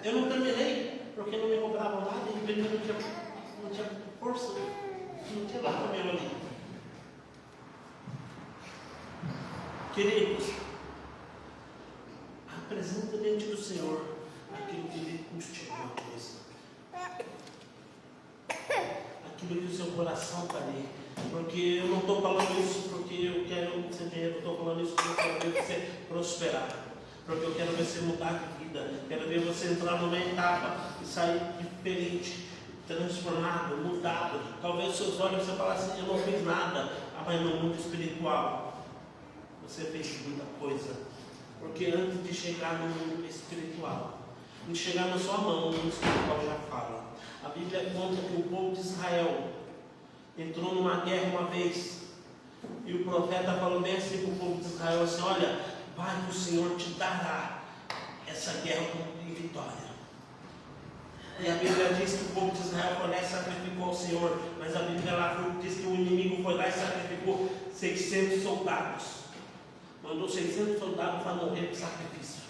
C: eu não terminei, porque não me cobravam nada e não tinha força, não tinha nada mesmo ali. Queridos, apresenta diante do Senhor aquilo que lhe custe alguma coisa. Aquilo que o seu coração está ali. Porque eu não estou falando isso porque eu quero ser dinheiro, eu estou falando isso porque eu quero ver você prosperar. Porque eu quero ver você mudar de vida. Quero ver você entrar numa etapa e sair diferente, transformado, mudado. Talvez seus olhos você fale assim, eu não fiz nada. Mas no mundo espiritual, você fez muita coisa. Porque antes de chegar no mundo espiritual, antes de chegar na sua mão, o mundo espiritual já fala. A Bíblia conta que o povo de Israel entrou numa guerra uma vez. E o profeta falou bem assim para o povo de Israel, assim, olha, vai que o Senhor te dará essa guerra em vitória. E a Bíblia diz que o povo de Israel foi lá e sacrificou ao Senhor. Mas a Bíblia lá diz que o inimigo foi lá e sacrificou 600 soldados. Mandou 600 soldados para morrer por sacrifício.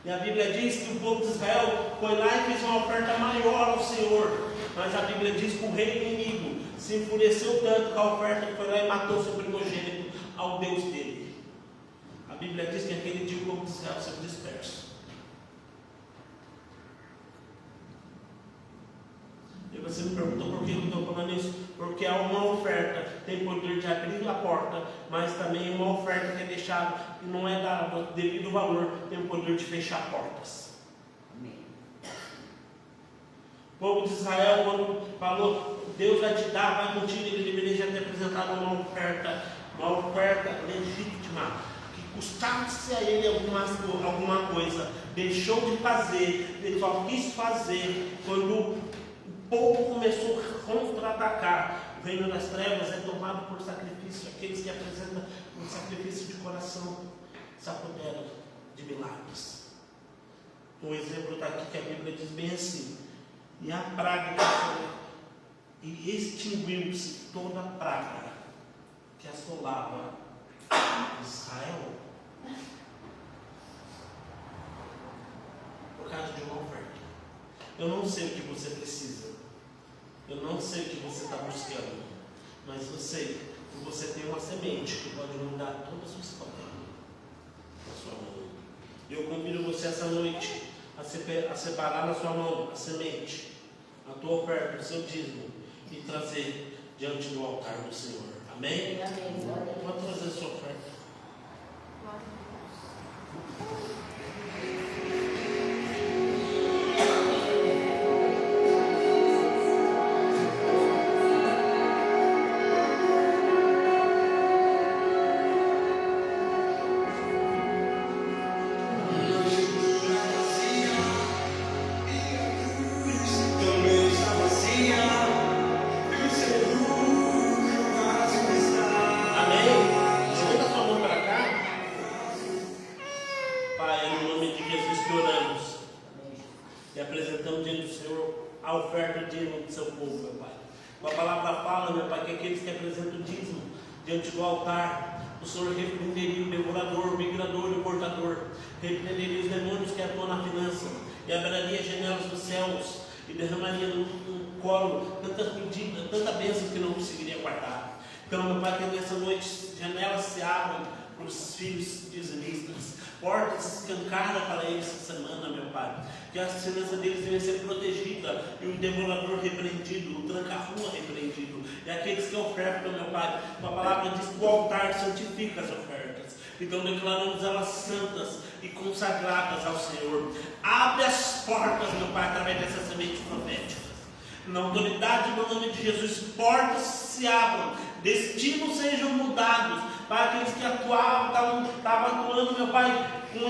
C: E a Bíblia diz que o povo de Israel foi lá e fez uma oferta maior ao Senhor. Mas a Bíblia diz que o rei inimigo se enfureceu tanto com a oferta que foi lá e matou seu primogênito ao Deus dele. A Bíblia diz que aquele dia o povo de Israel saiu disperso. E você me perguntou por que eu estou falando isso? Porque uma oferta tem poder de abrir a porta, mas também uma oferta que é deixada e não é dada devido valor, tem o poder de fechar portas. Amém. O povo de Israel, quando falou, Deus vai te dar, vai contigo, ele deveria já ter apresentado uma oferta legítima, que custasse a ele alguma coisa. Deixou de fazer, ele só quis fazer quando o povo começou a contra-atacar. O reino das trevas é tomado por sacrifício. Aqueles que apresentam um sacrifício de coração se apoderam de milagres. Um exemplo está aqui que a Bíblia diz bem assim: e a praga e extinguiu-se toda a praga que as assolava Israel por causa de uma oferta. Eu não sei o que você precisa, eu não sei o que você está buscando, mas eu sei que você tem uma semente que pode mudar toda a sua história na sua mão. Eu convido você essa noite a separar na sua mão a semente, a tua oferta, o seu dízimo, e trazer diante do altar do Senhor. Amém? Pode trazer a sua oferta. Diante do altar, o Senhor repreenderia o devorador, o migrador e o portador, repreenderia os demônios que atuam na finança, e abriria as janelas dos céus, e derramaria no colo tanta medida, tanta bênção que não conseguiria guardar. Então, meu Pai, que nessa noite janelas se abram para os filhos dizimistas, portas escancaradas para eles essa semana, meu Pai, que a segurança deles venha ser protegida, e o devorador repreendido, o tranca-rua repreendido, e aqueles que ofertam, meu Pai, a palavra diz que o altar santifica as ofertas, então declaramos elas santas e consagradas ao Senhor. Abre as portas, meu Pai, através dessas sementes proféticas. Na autoridade do nome de Jesus, portas se abram, destinos sejam mudados, para aqueles que estavam atuando, meu Pai, com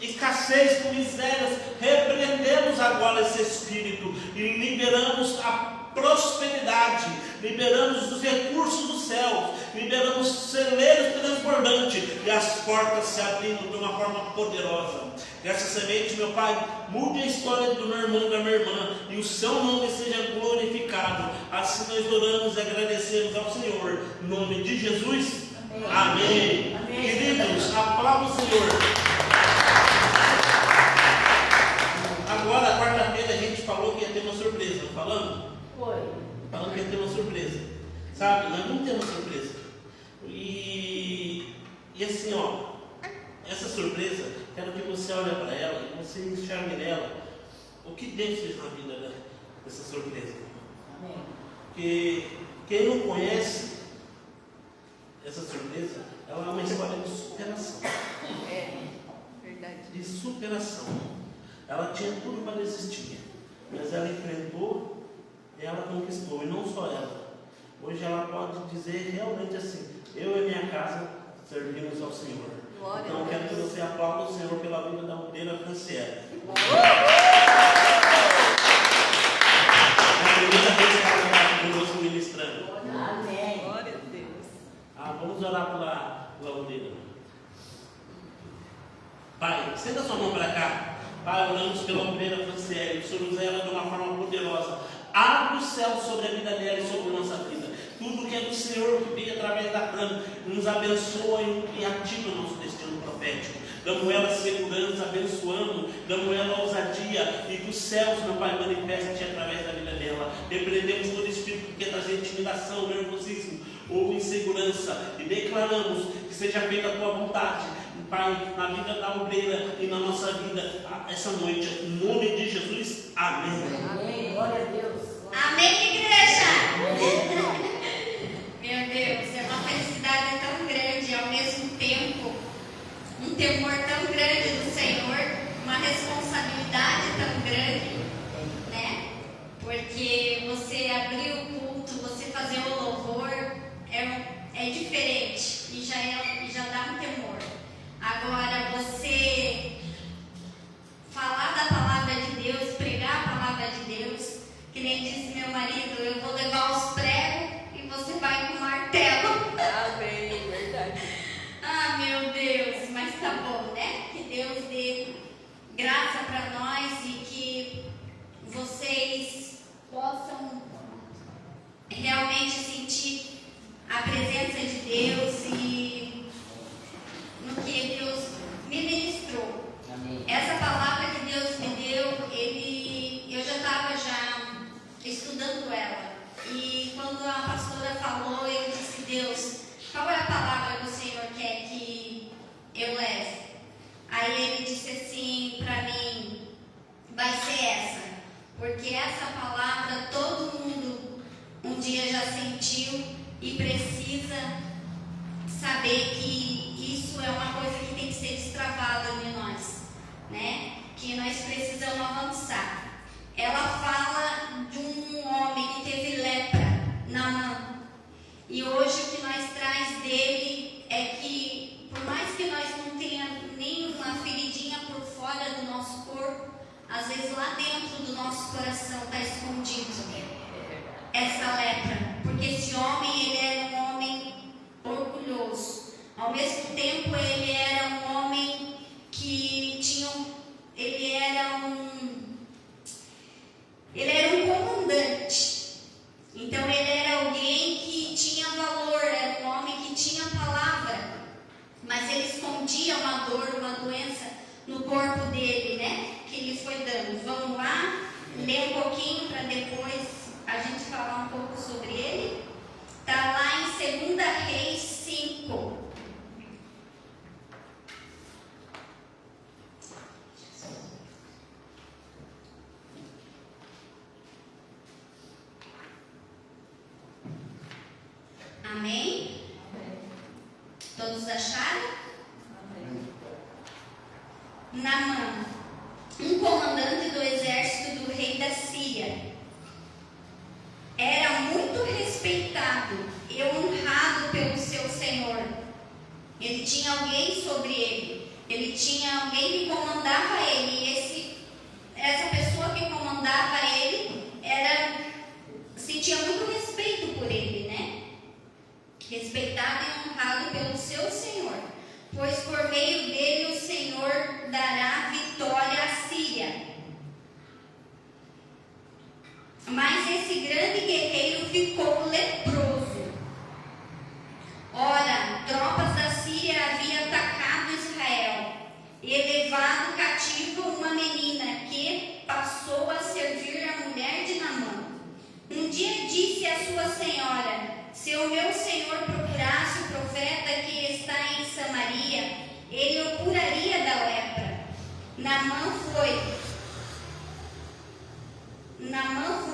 C: escassez, com misérias, repreendemos agora esse espírito e liberamos a prosperidade, liberamos os recursos do céu, liberamos celeiros transbordantes e as portas se abrindo de uma forma poderosa. Que essa semente, meu Pai, mude a história do meu irmão e da minha irmã e o seu nome seja glorificado. Assim nós oramos e agradecemos ao Senhor. Em nome de Jesus. Amém. Amém. Queridos, aplauda o Senhor. Agora, quarta-feira, a gente falou que ia ter uma surpresa, não falamos?
B: Foi.
C: Falando que ia ter uma surpresa. Sabe, nós vamos ter uma surpresa. E assim, ó, essa surpresa, quero que você olhe para ela e você enxergue nela o que Deus fez na vida dessa surpresa.
B: Amém.
C: Porque quem não conhece essa surpresa, ela é uma história de superação.
D: É, verdade.
C: De superação. Ela tinha tudo para desistir, mas ela enfrentou e ela conquistou, e não só ela. Hoje ela pode dizer realmente assim: eu e minha casa servimos ao Senhor.
D: Glória
C: Então eu quero que você aplaude o Senhor pela vida da Aldeira Franciele. É a primeira vez que ela está conosco ministrando.
B: Amém.
D: Glória a Deus.
C: Vamos orar pela Aldeira. Pai, senta sua mão para cá. Pai, oramos pela Aldeira Franciele, que o Senhor usa ela de uma forma poderosa. Abre o céu sobre a vida dela e sobre a nossa vida. Tudo que é do Senhor que vem através da Fran, nos abençoa e ativa o nosso destino profético. Damos ela segurança, abençoando, damos ela ousadia, e que os céus, meu Pai, manifestem através da vida dela. Repreendemos todo espírito que quer trazer intimidação, nervosismo ou insegurança, e declaramos que seja feita a tua vontade, Pai, na vida da obreira e na nossa vida essa noite, em nome de Jesus. Amém.
B: Amém. Glória a Deus.
E: Amém, igreja! Meu Deus, é uma felicidade tão grande e ao mesmo tempo um temor tão grande do Senhor, uma responsabilidade tão grande, né? Porque você abrir o culto, você fazer o louvor é diferente e já dá um temor. Agora, você falar da palavra de Deus, pregar a palavra de Deus, que nem disse meu marido, eu vou levar os pregos e você vai com o martelo.
D: Amém, verdade.
E: Ah, meu Deus, mas tá bom, né? Que Deus dê graça para nós e que vocês possam realmente sentir a presença de Deus. qual é a palavra que o Senhor quer que eu leve? Aí ele disse assim para mim, vai ser essa, porque essa palavra todo mundo um dia já sentiu e precisa saber que isso é uma coisa que tem que ser destravada em nós, né? Que nós precisamos avançar. Ela fala de um homem que teve lepra na mão. E hoje o que nós traz dele é que, por mais que nós não tenhamos nenhuma feridinha por fora do nosso corpo, às vezes lá dentro do nosso coração está escondido essa lepra. Porque esse homem, ele era um homem orgulhoso. Ao mesmo tempo, ele era um homem que tinha, ele era um comandante. Então ele era alguém que tinha valor, era um homem que tinha palavra, mas ele escondia uma dor, uma doença no corpo dele, né? Que ele foi dando. Vamos lá, ler um pouquinho para depois a gente falar um pouco sobre ele. Está lá em 2 Reis 5. Amém? Todos acharam? Naamã, um comandante do exército do rei da Síria, era muito respeitado e honrado pelo seu senhor. Ele tinha alguém sobre ele, ele tinha alguém que comandava ele, e essa pessoa que comandava ele sentia muito respeito por ele, né? Respeitado e honrado pelo seu Senhor, pois por meio dele o Senhor dará vitória à Síria. Mas esse grande guerreiro ficou leproso. Ora, tropas da Síria haviam atacado Israel e levado cativo uma menina que passou a servir a mulher de Naamã. Um dia disse à sua senhora: se o meu senhor procurasse o profeta que está em Samaria, ele o curaria da lepra. Naamã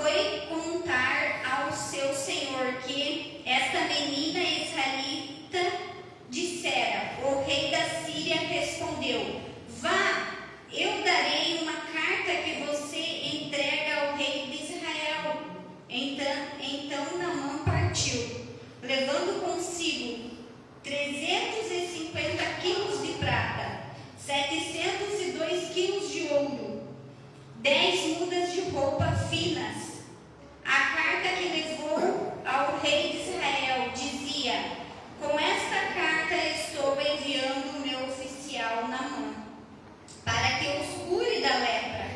E: foi contar ao seu senhor que esta menina israelita dissera. O rei da Síria respondeu: vá, eu darei uma carta que você entrega ao rei de Israel. Então Naamã partiu, levando consigo 350 quilos de prata, 702 quilos de ouro, 10 mudas de roupa finas. A carta que levou ao rei de Israel dizia: com esta carta estou enviando o meu oficial Naamã, para que os cure da lepra.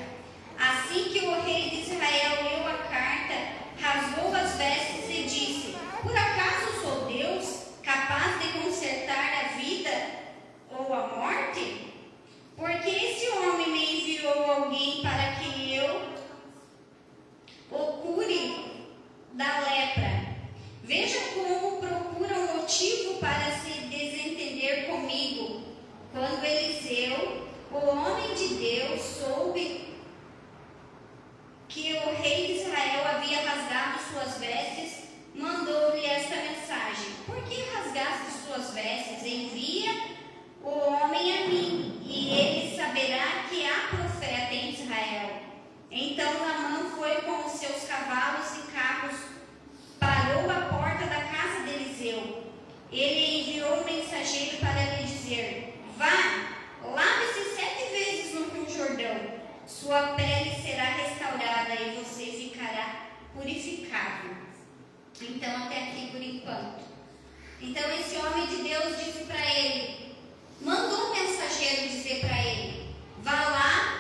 E: Assim que o rei de Israel leu a carta, rasgou as vestes e disse: por acaso sou Deus, capaz de consertar a vida ou a morte? Porque esse homem me enviou alguém para que eu o cure da lepra. Veja como procura um motivo para se desentender comigo. Quando Eliseu, o homem de Deus, soube que o rei de Israel havia rasgado suas vestes, mandou-lhe esta mensagem: por que rasgaste suas vestes? Envia o homem a mim, e ele saberá que há profeta em Israel. Então Naamã foi com os seus cavalos e carros, parou à porta da casa de Eliseu. Ele enviou um mensageiro para lhe dizer: vá, lave-se 7 vezes no Rio Jordão, sua pele será restaurada e você ficará purificado. Então, até aqui por enquanto. Então, esse homem de Deus disse para ele, mandou um mensageiro dizer para ele: vá lá,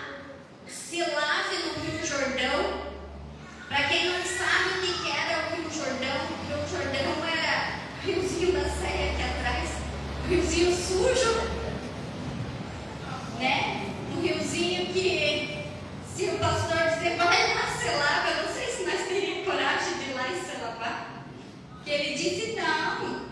E: se lave no Rio Jordão. Para quem não sabe o que era o Rio Jordão era o riozinho da Serra aqui atrás, riozinho sujo, né? Um riozinho que, se o pastor dizer, vai lá se lava, eu não sei se nós teríamos coragem de ir lá e se lavar. Que ele disse: não,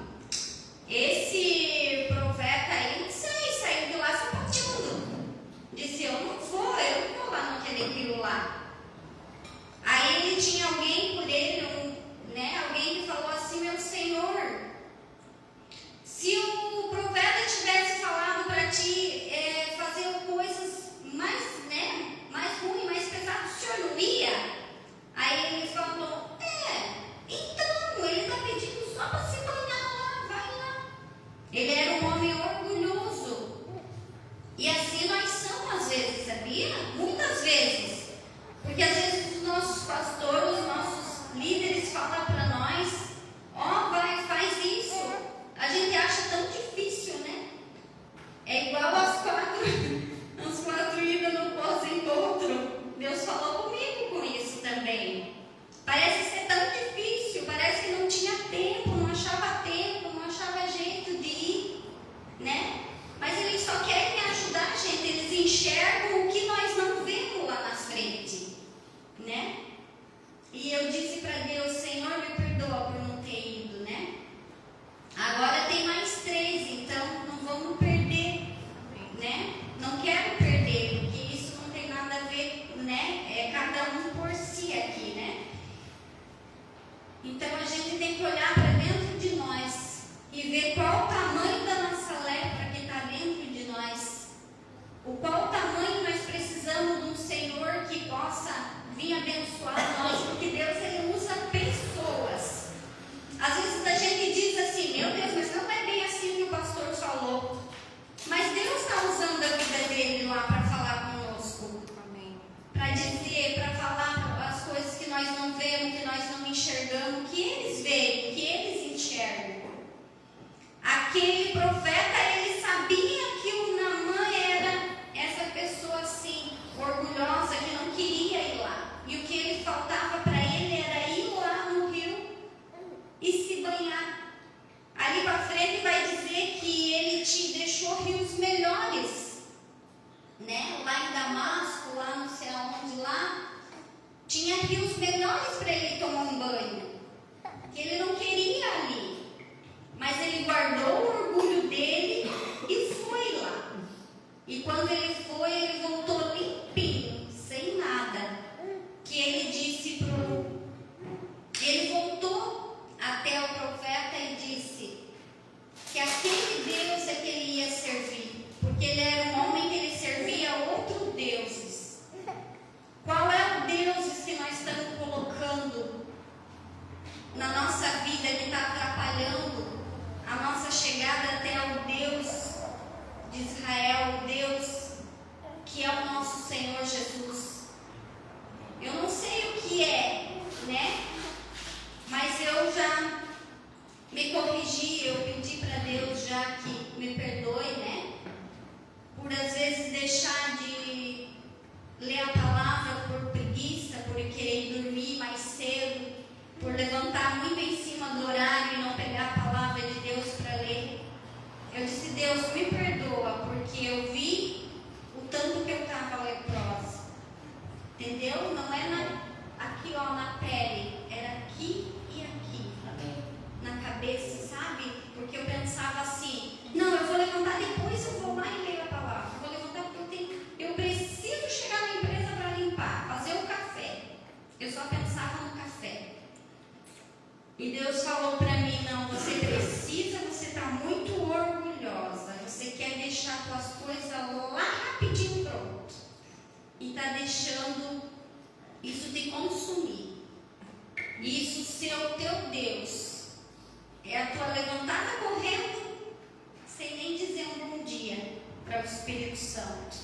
E: ver qual o tamanho da nossa lepra que está dentro de nós. Qual o tamanho nós precisamos de um Senhor que possa vir abençoar nós, porque Deus ele usa pessoas. Às vezes a gente diz assim, meu Deus, mas não é bem assim que o pastor falou. Mas Deus está usando a vida dele lá para falar conosco.
D: Amém.
E: Para dizer, para falar as coisas que nós não vemos, que nós não enxergamos, que eles veem, que eles enxergam. Aquele profeta, ele sabia que o Naamã era essa pessoa assim, orgulhosa, que não queria ir lá. E o que ele faltava para ele era ir lá no rio e se banhar. Ali para frente vai dizer que ele te deixou rios melhores, né? Lá em Damasco, lá não sei aonde lá, tinha rios melhores para ele tomar um banho. Que ele não queria ali, mas ele guardou o orgulho dele e foi lá. E quando ele foi, ele voltou limpinho, sem nada. Que ele disse ele voltou até o profeta e disse que aquele Deus é que ele ia servir, porque ele era um homem que ele servia a outros deuses. Qual é o Deus que nós estamos colocando na nossa vida que está atrapalhando a nossa chegada até o Deus de Israel, o Deus que é o nosso Senhor Jesus? Eu não sei o que é, né? Mas eu já me corrigi, eu pedi para Deus já que me perdoe, né? Por às vezes deixar de ler a palavra por preguiça, por querer dormir mais cedo, por levantar muito em cima do horário e não pegar a palavra de Deus para ler. Eu disse, Deus, me perdoa, porque eu vi o tanto que eu estava leprosa. Entendeu? Não é aqui ó, na pele, era aqui e aqui. Na cabeça, sabe? Porque eu pensava assim, não, eu vou levantar depois, eu vou lá e ler a palavra. Eu vou levantar porque eu preciso chegar na empresa para limpar, fazer o café. Eu só pensava no café. E Deus falou para mim, não, você precisa, você está muito orgulhosa. Você quer deixar suas coisas lá rapidinho pronto. E está deixando isso te consumir. Isso ser o teu Deus. É a tua levantada correndo, sem nem dizer um bom dia para o Espírito Santo.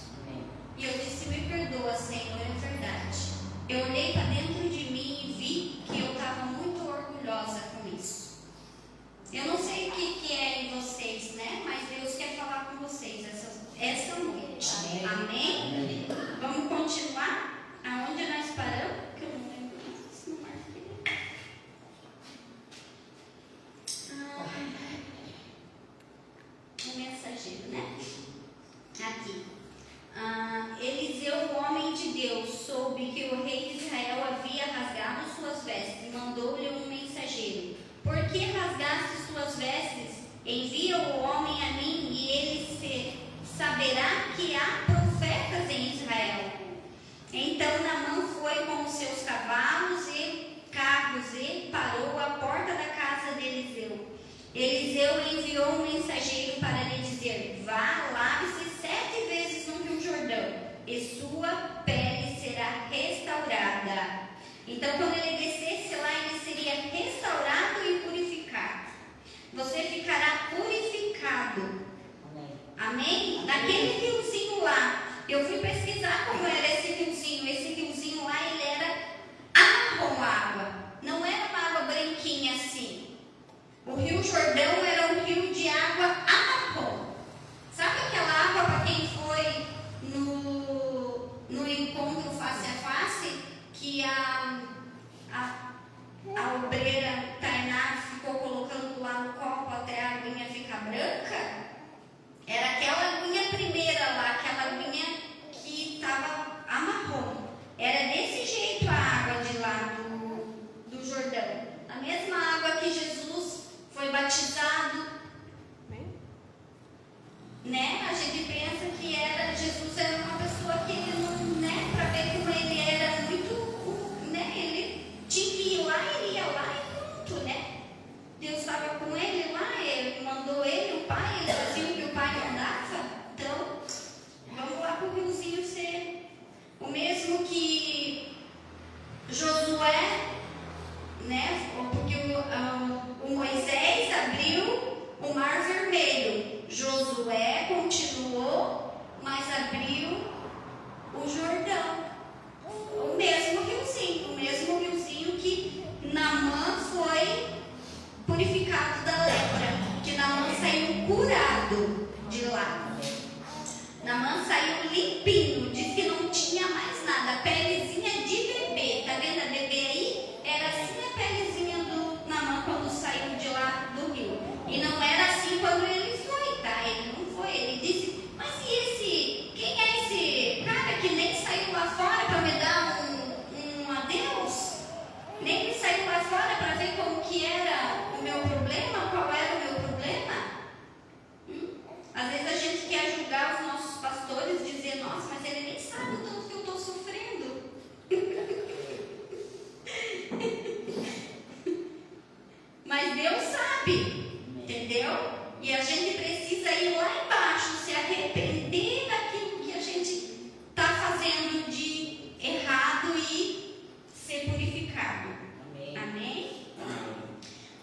E: E eu disse, me perdoa, Senhor, é verdade. Eu olhei para dentro de mim e vi que eu estava muito orgulhosa com isso. Eu não sei o que é em vocês, né? Mas Deus quer falar com vocês essa noite. Amém? Amém? Vamos continuar aonde nós paramos? Que eu não lembro mais, não marquei. O mensageiro, né? Aqui. Eliseu, o homem de Deus, soube que o rei de Israel havia rasgado suas vestes e mandou-lhe um mensageiro. Por que rasgaste suas vestes? Envia o homem a mim e ele saberá que há profetas em Israel. Então Naamã foi com os seus cavalos e carros e parou à porta da casa de Eliseu. Eliseu enviou um mensageiro para lhe dizer, vá, lave-se 7 vezes no Rio Jordão e sua pele será restaurada. Então quando ele descesse lá, ele seria restaurado e purificado. Você ficará purificado. Amém? Naquele riozinho lá, eu fui pesquisar como era esse riozinho. Esse riozinho lá, ele era marrom água. Não era uma água branquinha assim. O Rio Jordão era um rio de água marrom. Sabe aquela água para quem foi no encontro face a face? Que a obreira Tainá ficou colocando lá no copo até a aguinha ficar branca? Era aquela aguinha primeira lá, aquela aguinha que estava marrom. Era desse jeito a água de lá do Jordão. A mesma água que Jesus foi batizado, abriu o Jordão. O mesmo riozinho que Naamã foi purificado da lepra, que Naamã saiu curado de lá. Naamã saiu limpinho, disse que não tinha mais nada, pelezinha de bebê, tá vendo a bebê aí? Era assim a pelezinha do Naamã quando saiu de lá do rio. E não era assim quando ele foi, tá? Ele não foi, ele disse, mas quem é esse cara que nem saiu lá fora para me dar um adeus? Nem me saiu lá fora para ver como que era o meu problema, qual era o meu problema? Às vezes a gente quer julgar os nossos pastores, dizer, nossa, mas ele nem sabe o tanto que eu estou sofrendo. Mas Deus sabe, entendeu? E a gente precisa ir lá embaixo, se arrepender daquilo que a gente está fazendo de errado e ser purificado. Amém?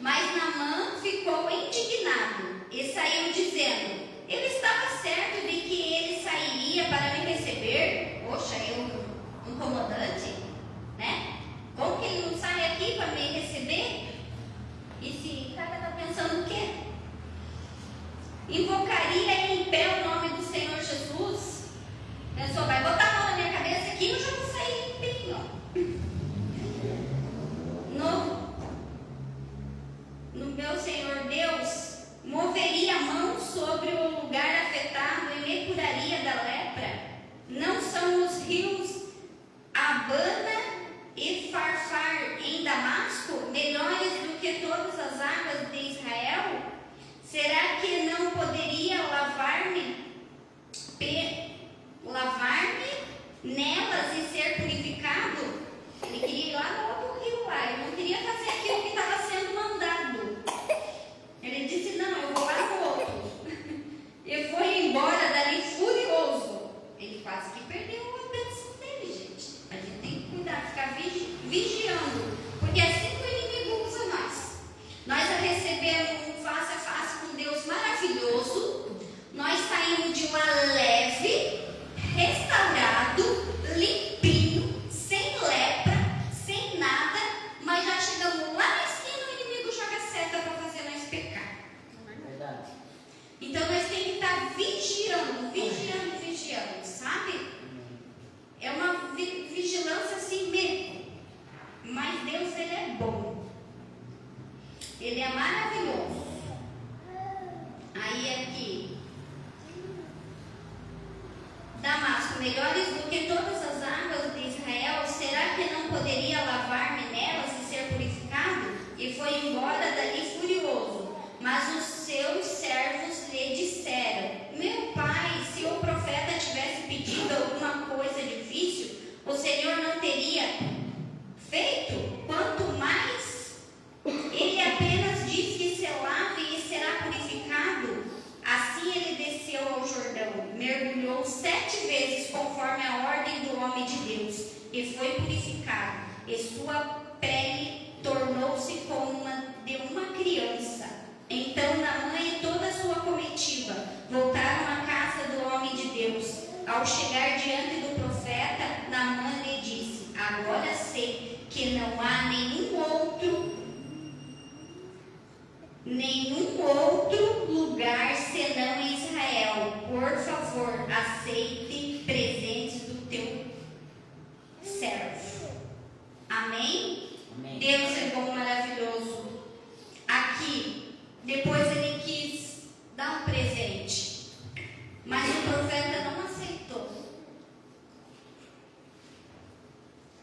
E: Mas Naamã ficou indignado e saiu dizendo, ele estava certo de que ele sairia para me receber? Poxa, eu, incomodante, né? Como que ele não sai aqui para me receber? E se o cara está pensando o quê? Invocaria em pé o nome do Senhor Jesus? Pensou, vai botar a mão na minha cabeça aqui e eu já vou sair limpinho. No meu Senhor Deus, moveria a mão sobre o lugar afetado e me curaria da lepra? Não são os rios Abana e Farfar em Damasco melhores do que todas as águas de Israel? Será que não poderia lavar-me nelas e ser purificado? Ele queria ir lá no outro rio lá, ele não queria fazer aquilo que estava sendo mandado. Ele disse, não, eu vou lá no outro. E foi embora dali furioso. Ele quase que perdeu a bênção dele, gente. A gente tem que cuidar, ficar vigiando, porque assim que o inimigo usa nós. Nós já recebemos um face a face com Deus maravilhoso. Nós saímos de uma leve, restaurado, limpinho, sem lepra, sem nada, mas já chegamos lá na esquina, o inimigo joga seta para fazer nós pecar.
B: Verdade.
E: Então nós temos que estar vigiando, sabe? É uma vigilância assim mesmo. Mas Deus, Ele é bom. Ele é maravilhoso. Aí aqui, Damasco, melhores do que todas as águas de Israel, será que não poderia lavar-me nelas e ser purificado? E foi embora dali furioso. Mas os seus servos lhe disseram, meu pai, se o profeta tivesse pedido alguma coisa difícil, o Senhor não teria feito? Quanto mais, ele apenas diz que se lave e será purificado. Assim ele desceu ao Jordão, mergulhou 7 vezes conforme a ordem do homem de Deus, e foi purificado, e sua pele tornou-se como de uma criança. Então Naamã e toda a sua comitiva voltaram à casa do homem de Deus. Ao chegar diante do profeta, Naamã lhe disse, agora sei que não há nenhum outro lugar senão em Israel. Por favor, aceite presentes do teu servo. Amém?
B: Amém.
E: Deus é bom, maravilhoso. Aqui, depois ele quis dar um presente, mas o profeta não aceitou.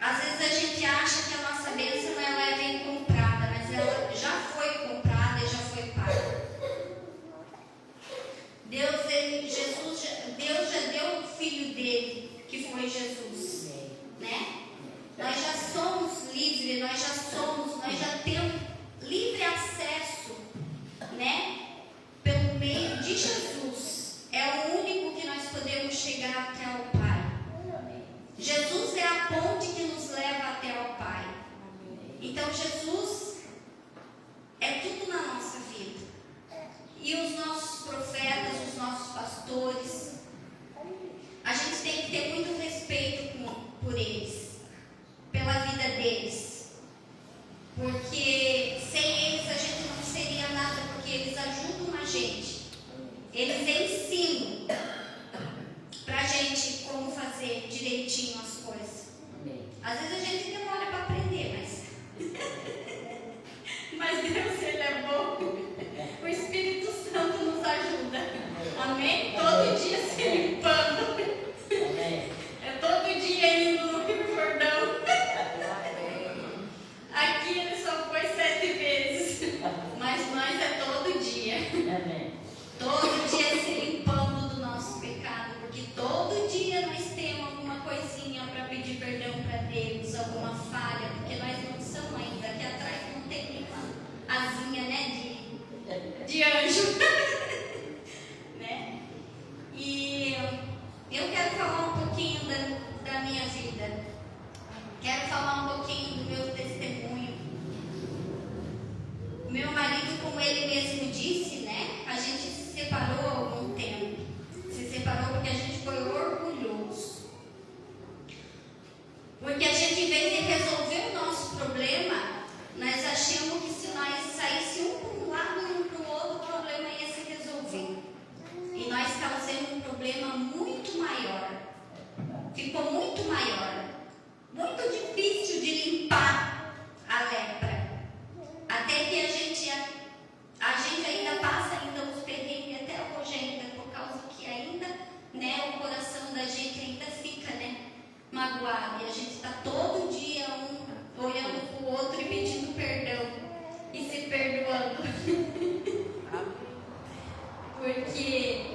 E: Às vezes a gente acha que a nossa bênção ela é bem comprada, mas ela já foi comprada e já foi paga. Deus já deu o filho dele, que foi Jesus, né? Nós já somos livres, nós já temos livre acesso, né? Pelo meio de Jesus. É o único que nós podemos chegar até o Pai. Jesus é a ponte que nos leva até ao Pai. Então Jesus é tudo na nossa vida. E os nossos profetas, os nossos pastores, a gente eles ensinam pra gente como fazer direitinho as coisas. Às vezes a gente demora para aprender, mas Deus, Ele é bom. O Espírito Santo nos ajuda. Amém? Todo dia se limpando. É todo dia indo no Rio Jordão. Aqui ele só foi 7 vezes. Mas nós é todo dia. Todo dia se limpando do nosso pecado. Porque todo dia nós temos alguma coisinha para pedir perdão para Deus, alguma falha. Porque nós não somos ainda. Aqui atrás não tem nenhuma asinha, né? De anjo. Né? E eu quero falar um pouquinho da minha vida. Quero falar um pouquinho do meu testemunho. Meu marido, como ele mesmo disse, né? A gente se separou há algum tempo. Se separou porque a gente foi orgulhoso. Porque a gente, em vez de resolver o nosso problema, nós achamos que se nós saíssemos um para um lado e um para o outro, o problema ia se resolver. E nós causamos um problema muito maior. Ficou muito maior. Muito difícil de limpar a lepra. Até que a gente ainda passa ainda os perrengues até hoje ainda, por causa que ainda, né, o coração da gente ainda fica, né, magoado. E a gente está todo dia um olhando para o outro e pedindo perdão e se perdoando. Porque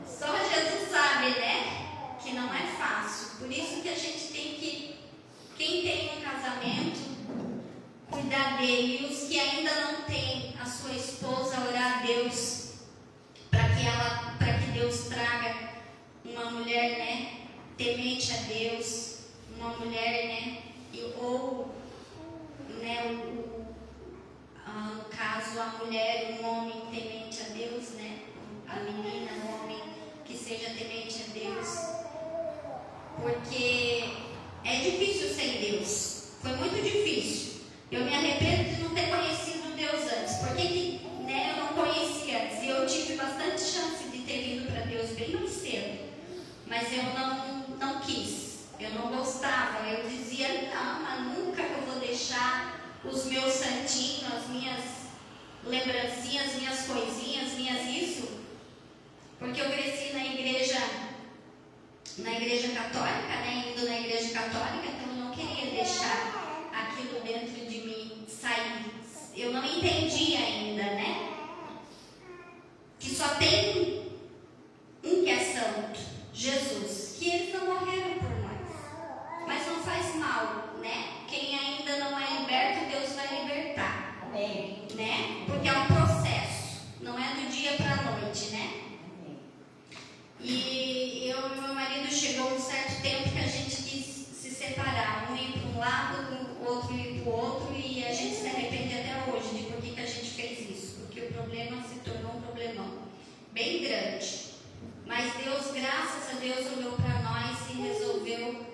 E: só Jesus sabe, né, que não é fácil. Por isso que a gente tem que, quem tem um casamento, cuidar dele. E os que ainda não têm a sua esposa, orar a Deus para que Deus traga uma mulher, né, temente a Deus, uma mulher, né, ou, né, no caso a mulher, um homem temente a Deus, né, a menina, um homem que seja temente a Deus, porque é difícil sem Deus, foi muito difícil. Eu me arrependo de não ter conhecido Deus antes, porque né, eu não conhecia antes, e eu tive bastante chance de ter vindo para Deus bem mais cedo, mas eu não quis, eu não gostava, eu dizia, não, mas nunca que eu vou deixar os meus santinhos, as minhas lembrancinhas, minhas coisinhas, minhas isso, porque eu cresci na igreja católica, né, indo na igreja católica, então eu não queria deixar aquilo dentro de mim sair. Eu não entendi ainda, né? Que só tem um que é santo, Jesus, que eles não morreram por nós. Mas não faz mal, né? Quem ainda não é liberto, Deus vai libertar. Amém. Né? Porque é um processo, não é do dia para a noite, né? E eu e meu marido chegou um certo tempo que a gente quis se separar, um ir para um lado, o outro ir para o outro, e a gente se arrepende até hoje de por que a gente fez isso, porque o problema se tornou um problemão bem grande. Mas Deus, graças a Deus, olhou para nós e resolveu,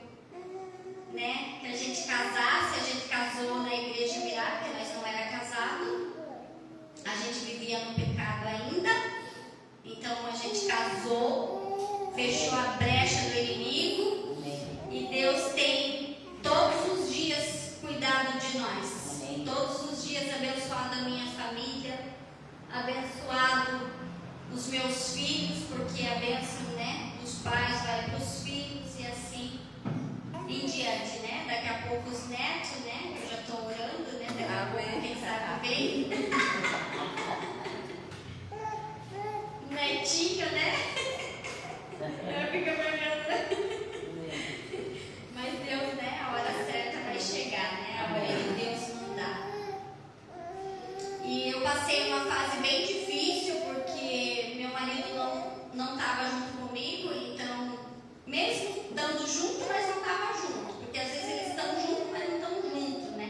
E: né, que a gente casasse. A gente casou na igreja Mirá, porque nós não era casado, a gente vivia no pecado ainda. Então a gente casou, fechou a brecha do inimigo, e Deus tem todos os dias cuidado de nós. Todos os dias abençoado a minha família, abençoado os meus filhos, porque a bênção, né, dos pais vai para os filhos e assim em diante, né? Daqui a pouco os netos, né? Eu já estou orando, né? Daqui a pouco quem sabe vem. Netinho, né? Eu fico olhando. Mas Deus, né? A hora certa vai chegar, né? A hora que Deus mandar. E eu passei uma fase bem difícil, porque meu marido não estava junto comigo, então, mesmo estando junto, mas não estava junto, porque às vezes eles estão juntos, mas não estão juntos, né?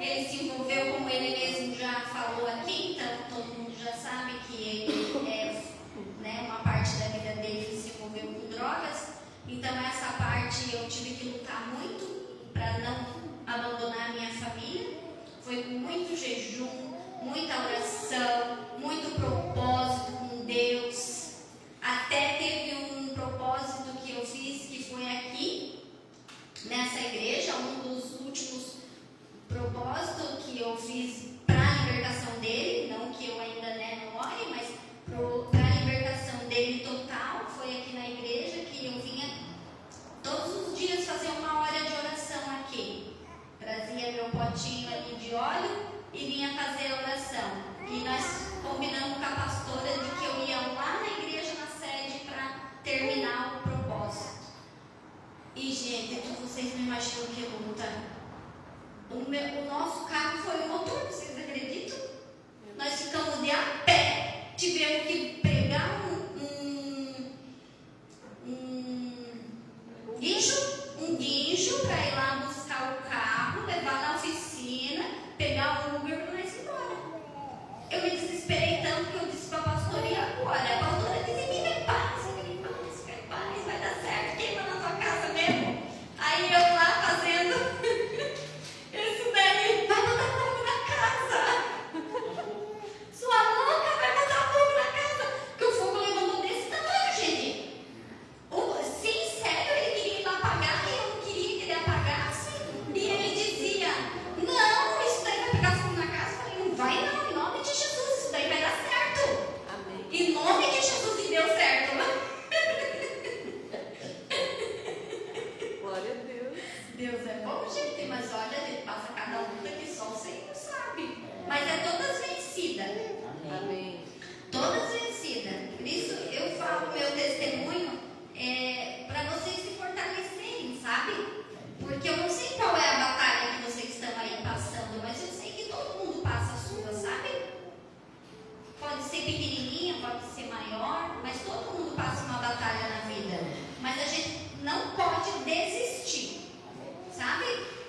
E: Ele se envolveu, como ele mesmo já falou aqui, então todo mundo já sabe que ele né, uma parte da vida dele se envolveu com droga.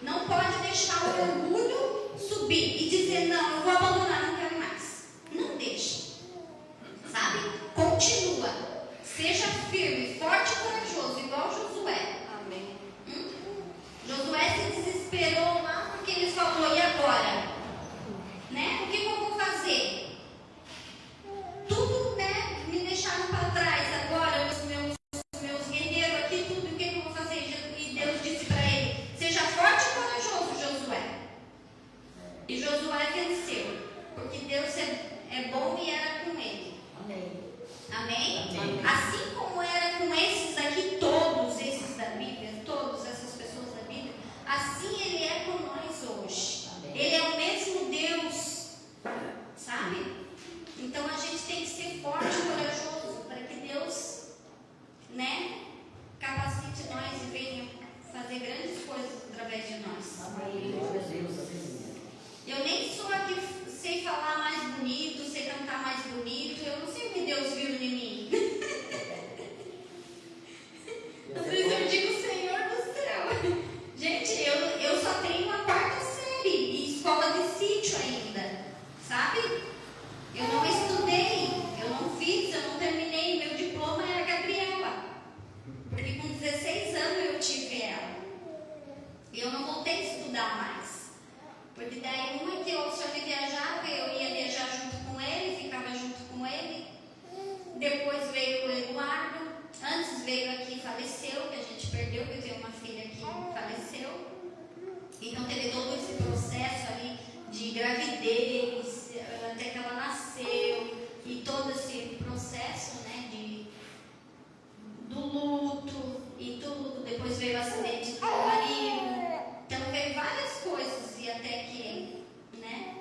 E: Não pode deixar o orgulho subir e dizer, não, eu vou abandonar, não quero mais. Não deixa. Sabe? Continua. Seja firme, forte e corajoso, igual Josué.
D: Amém.
E: Josué se desesperou lá porque ele falou, e agora? Né? O que eu vou fazer? Tudo, né? Me deixaram para trás. Agora os meus guerreiros aqui, tudo, o que eu vou fazer? E Deus disse para ele, seja forte e corajoso, Josué. E Josué venceu, porque Deus é bom e era com ele.
F: Amém.
E: Amém?
F: Amém.
E: Assim como era com esses aqui, todos esses da Bíblia, todas essas pessoas da Bíblia, assim Ele é com nós hoje.
F: Amém.
E: Ele é o mesmo Deus, sabe? Então a gente tem que ser forte e corajoso para que Deus, né, capacite nós e venha fazer grandes coisas através de nós.
F: Amém. Glória a Deus. Amém.
E: Eu nem sou a que sei falar mais bonito, sei cantar mais bonito, eu não sei o que Deus viu em mim. Às vezes eu digo, Senhor do céu, gente, eu só tenho uma quarta série e escola de sítio ainda, sabe? Eu não estudei, eu não fiz, eu não terminei, meu diploma é a Gabriela, porque com 16 anos eu tive ela, e eu não voltei a estudar mais. Porque daí uma que o senhor viajava, eu ia viajar junto com ele, ficava junto com ele. Depois veio o Eduardo, antes veio aqui e faleceu, que a gente perdeu, que eu tenho uma filha que faleceu. Então teve todo esse processo ali de gravidez, até que ela nasceu, e todo esse processo, né, do luto e tudo. Depois veio o acidente do meu marido. Então veio várias coisas e até que, né?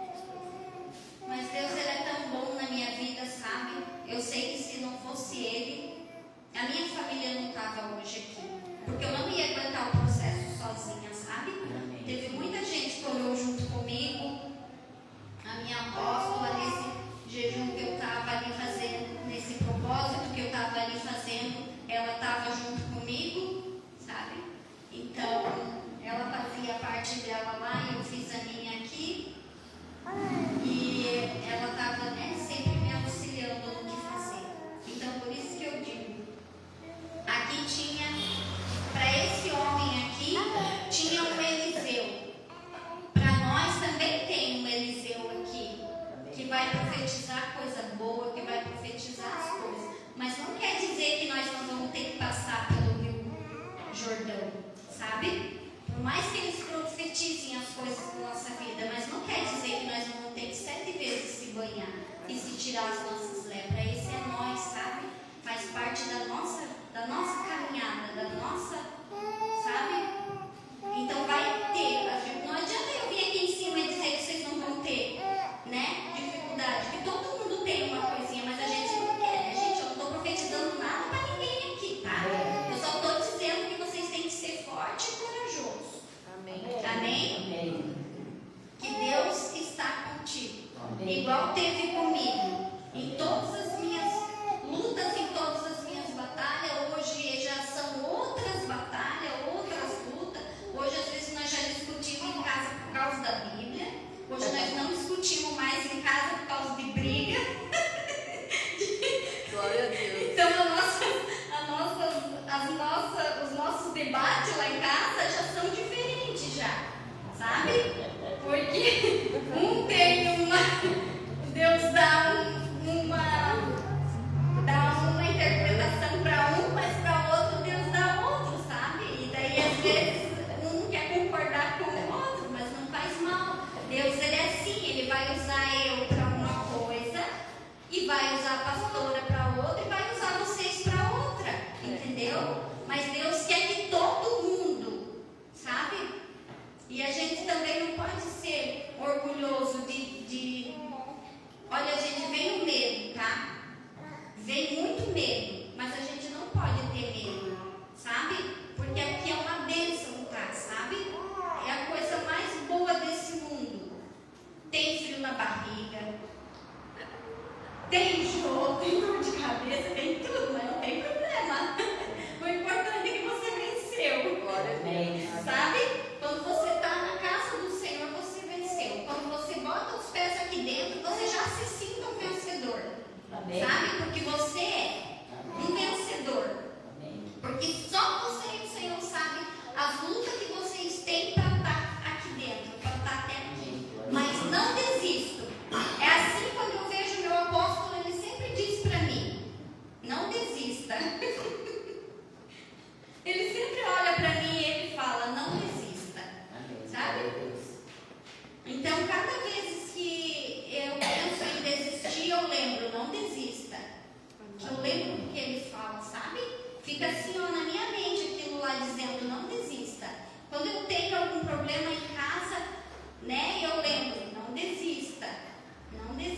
E: Mas Deus, Ele é tão bom na minha vida, sabe? Eu sei que se não fosse Ele, a minha família não estava hoje aqui. Porque eu não ia aguentar o processo sozinha, sabe? Teve muita gente que orou junto comigo. A minha apóstola, nesse jejum que eu estava ali fazendo, nesse propósito que eu estava ali fazendo, ela estava junto comigo, sabe? Então ela fazia parte dela lá e eu fiz a minha aqui. E ela estava, né, sempre me auxiliando no que fazer. Então, por isso que eu digo, aqui tinha, para esse homem aqui, tinha um Eliseu. Para nós também tem um Eliseu aqui, que vai profetizar coisa boa, que vai profetizar as coisas. Mas não quer dizer que nós não vamos ter que passar pelo Rio Jordão, sabe? Por mais que eles profetizem as coisas da nossa vida, mas não quer dizer que nós não vamos ter que 7 vezes se banhar e se tirar as nossas lepras. Esse é nós, sabe? Faz parte da nossa caminhada, da nossa, sabe? Então vai ter. Não adianta eu vir aqui em cima e dizer que vocês não vão ter, né, dificuldade, porque todo mundo tem uma coisinha, mas a gente não quer, né, gente? Eu não estou profetizando nada para ninguém aqui, tá? Eu só estou dizendo que vocês têm que ser forte e corajoso.
D: Amém.
E: Amém?
F: Amém.
E: Que Deus está contigo.
F: Amém.
E: Igual teve comigo. Em todas as minhas lutas, em todas as minhas batalhas, hoje já são outras batalhas, outras lutas. Hoje às vezes nós já discutimos em casa por causa da Bíblia. Hoje nós não discutimos mais em casa por causa de briga.
D: Glória a Deus.
E: Então os nossos debates lá em casa já são diferentes já, sabe? Porque um tem uma... Deus dá uma interpretação para um, mas para outro Deus dá outro, sabe? E daí às vezes um não quer concordar com o outro, mas não faz mal. Deus, Ele é assim, Ele vai usar eu para uma coisa e vai usar a pastora para outra e vai usar vocês para outra, entendeu? Mas Deus quer que todo mundo, sabe? E a gente também não pode ser orgulhoso de... Olha, gente, vem o medo, tá? Vem muito medo, mas a gente não pode ter medo, sabe? Porque aqui é uma bênção, tá? Sabe? É a coisa mais boa desse mundo. Tem frio na barriga, tem enjoo, tem dor de cabeça, tem tudo, mas não tem problema. O importante é que você venceu.
D: Glória a Deus.
E: Sabe? Quando você está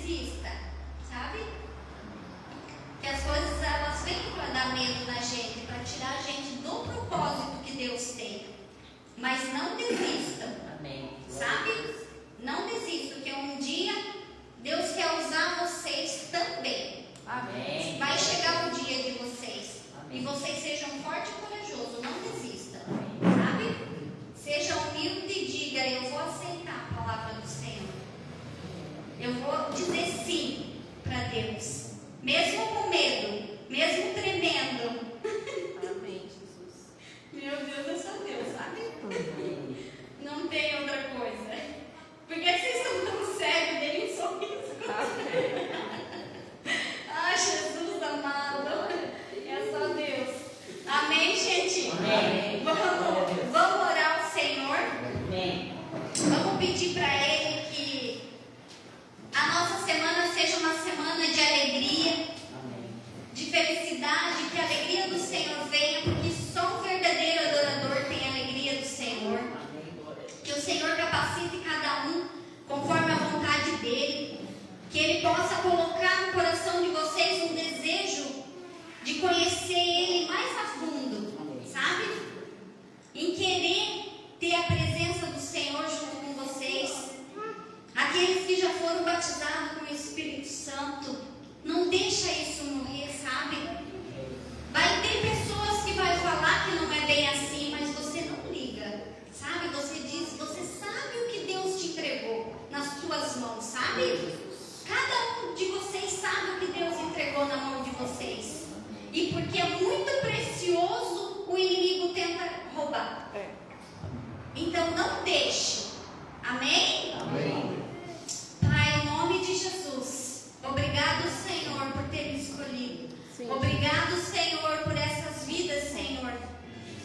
E: desista, sabe? Que as coisas elas vêm para dar medo na gente, para tirar a gente do propósito que Deus tem. Mas não desistam,
B: Amém.
E: sabe? Não desistam, porque um dia Deus quer usar vocês também.
B: Amém.
E: Vai chegar o dia de vocês.
B: Amém.
E: E vocês sejam fortes e corajosos, não desistam,
B: Amém.
E: sabe? Seja humilde e diga: eu vou aceitar a palavra do Senhor. Eu vou dizer sim para Deus. Mesmo com medo, mesmo tremendo.
D: Amém, Jesus.
E: Meu Deus, é só Deus, sabe? Não tem outra coisa. Por que vocês estão tão sérios? Dêem um sorriso. Ah, Jesus amado. É só Deus. Amém, gente?
B: Amém.
E: Vamos orar ao Senhor.
B: Amém.
E: Vamos pedir para Ele que a nossa semana seja uma semana de alegria,
B: Amém.
E: de felicidade, que a alegria do Senhor venha, porque só um verdadeiro adorador tem a alegria do Senhor.
B: Amém. Glória a Deus.
E: Que o Senhor capacite cada um conforme a vontade dEle. Que Ele possa colocar no coração de vocês um desejo de conhecer Ele mais a fundo, sabe? Em querer ter a presença do Senhor junto com vocês. Aqueles que já foram batizados com o Espírito Santo, não deixa isso morrer, sabe? Vai ter pessoas que vai falar que não é bem assim, mas você não liga, sabe? Você diz, você sabe o que Deus te entregou nas suas mãos, sabe? Cada um de vocês sabe o que Deus entregou na mão de vocês. E porque é muito precioso, o inimigo tenta roubar. Então não deixe. Amém?
B: Amém.
E: Pai, em nome de Jesus, obrigado, Senhor, por ter me escolhido.
D: Sim.
E: Obrigado, Senhor, por essas vidas, Senhor.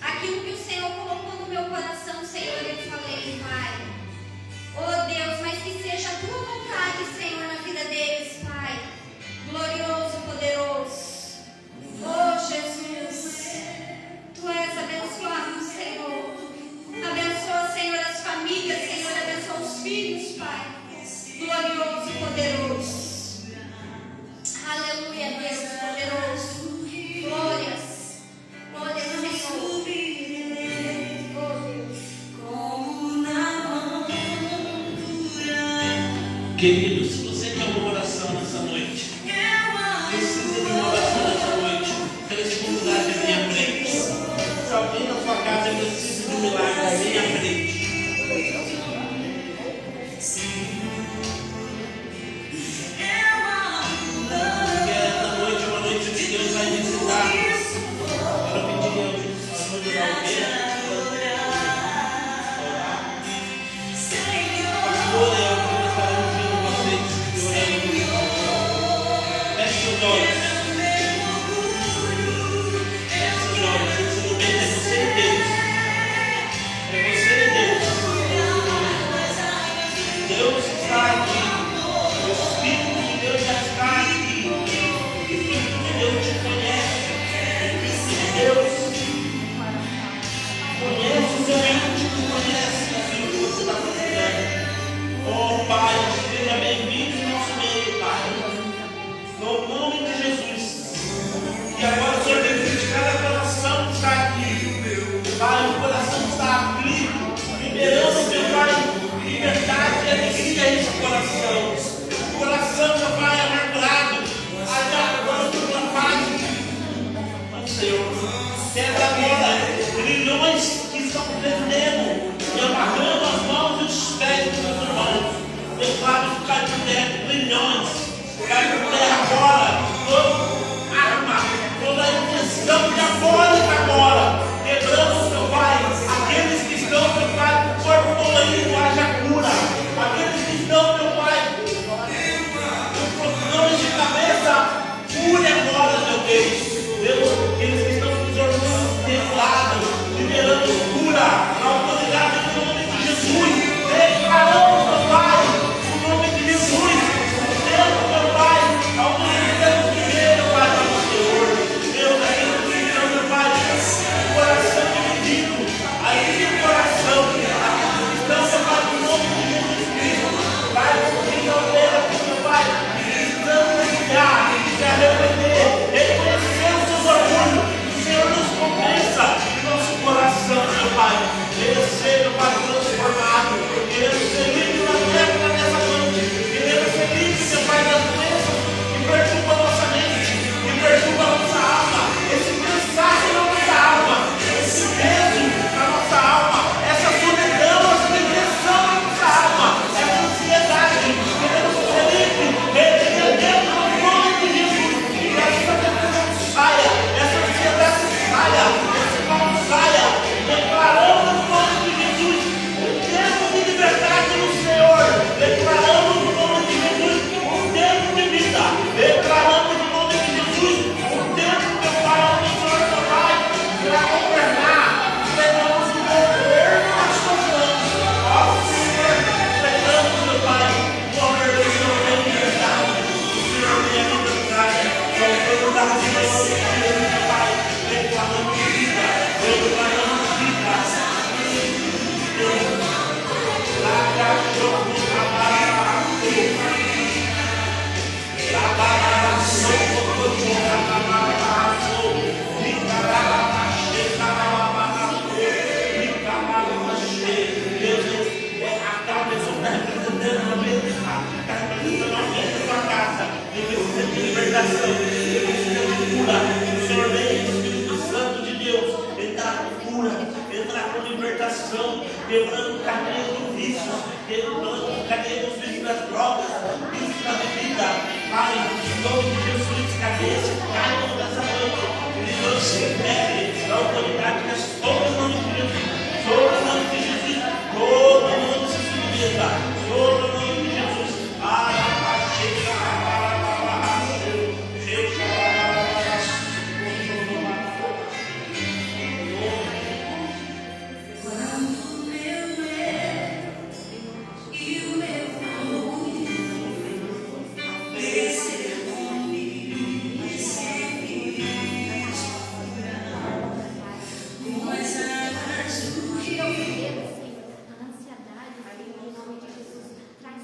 E: Aquilo que o Senhor colocou no meu coração, Senhor, eu falei, Pai. Oh Deus, mas que seja a tua vontade, Senhor, na vida deles, Pai. Glorioso, poderoso. Oh Jesus, Tu és abençoado, Senhor. Abençoa, Senhor, as famílias, Senhor, abençoa os filhos, Pai. Glorioso, poderoso. Aleluia, Deus poderoso. Glórias. Glórias, Senhor. Oh, Deus.
C: Querido, se você quer uma oração nessa noite, precisa de uma oração nessa noite, precisa mudar de minha frente. Se alguém na sua casa precisa de um milagre, venha à frente. Porque essa noite é uma noite que Deus vai visitar. Quero pedir ao Jesus de orar. Pastor, é o que estaremos vendo vocês orando. Feche seus olhos. Feche seus olhos. Esse momento é você e Deus. É você e Deus. Deus está aqui. O Espírito de Deus já está aqui. O Espírito de Deus te conhece. O Espírito de Deus conhece o seu íntimo, conhece aquilo que você está precisando. Oh Pai, seja bem-vindo no nosso meio, Pai. No nome de Jesus. E agora o Senhor visite cada coração que está aqui. Pai, o coração está aflito, liberando, meu Pai, liberdade e alegria a esse coração. O coração, meu Pai, amargurado, agora tua paz. Senhor, quebra agora grilhões que estão prendendo e amarrando as mãos e os pés dos meus irmãos. Meus lábios caem por terra, grilhões, caem por terra agora. Toda arma, toda intenção diabólica agora, quebrando, meu Pai, aqueles que estão, meu Pai, com o corpo dolorido, haja cura. Aqueles que estão, meu Pai, com dores de cabeça, cure agora, meu Deus. Deus, aqueles que estão com os hormônios regulados, liberando cura, na autoridade do nome de Jesus. Declaramos, meu Pai, o nome de Jesus. Deus, meu Pai, Quebrando cadeia do vício, quebrando cadeia dos vícios das drogas, vícios da bebida. Pai, em nome de Jesus, cadeias caiam nessa noite. E Deus se revele na autoridade que é sobre o nome de Jesus, sobre o nome de Jesus, todo mundo se submeta, sobre o nome de Jesus.
H: Tira o medo, Senhor, a ansiedade, Senhor, em nome de Jesus. Traz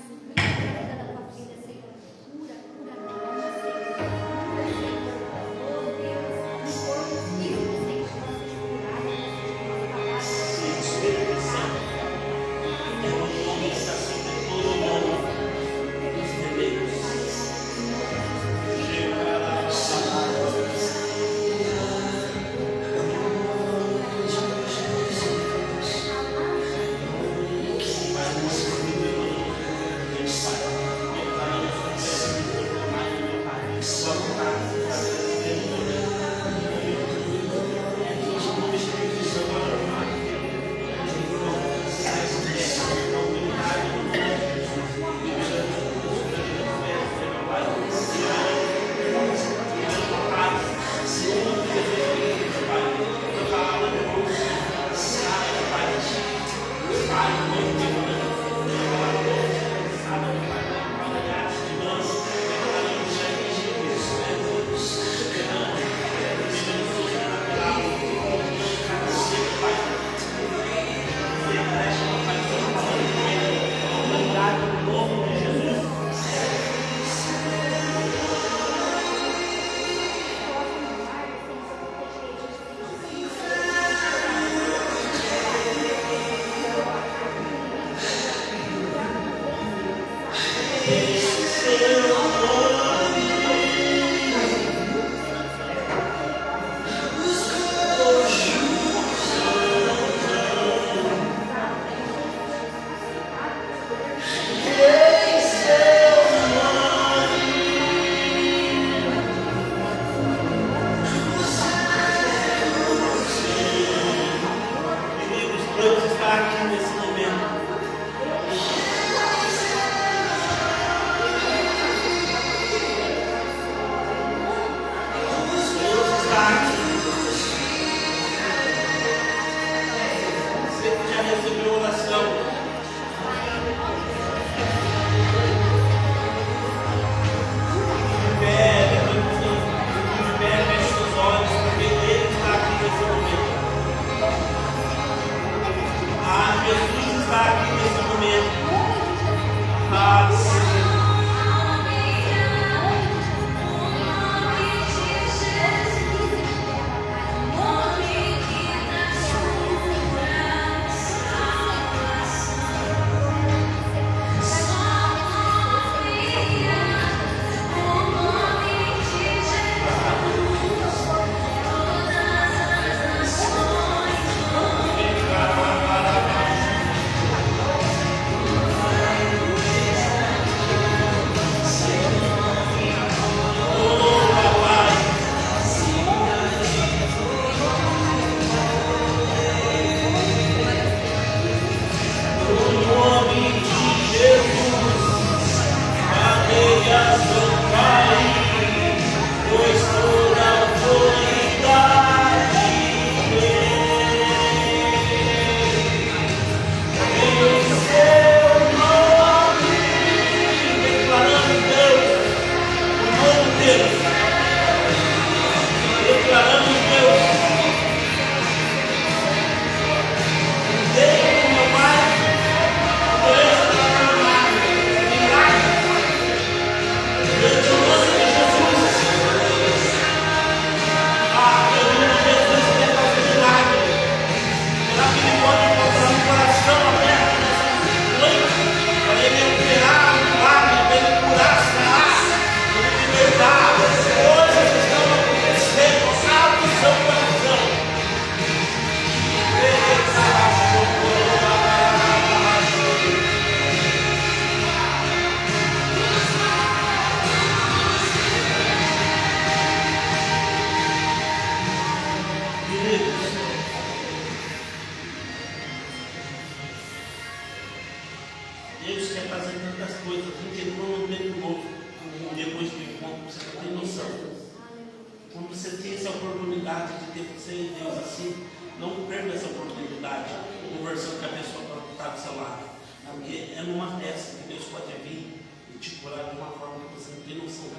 C: você tem essa oportunidade de ter você e Deus assim, não perca essa oportunidade conversando com a pessoa que está do seu lado. Porque é numa dessa que Deus pode vir e te curar de uma forma que você não tem noção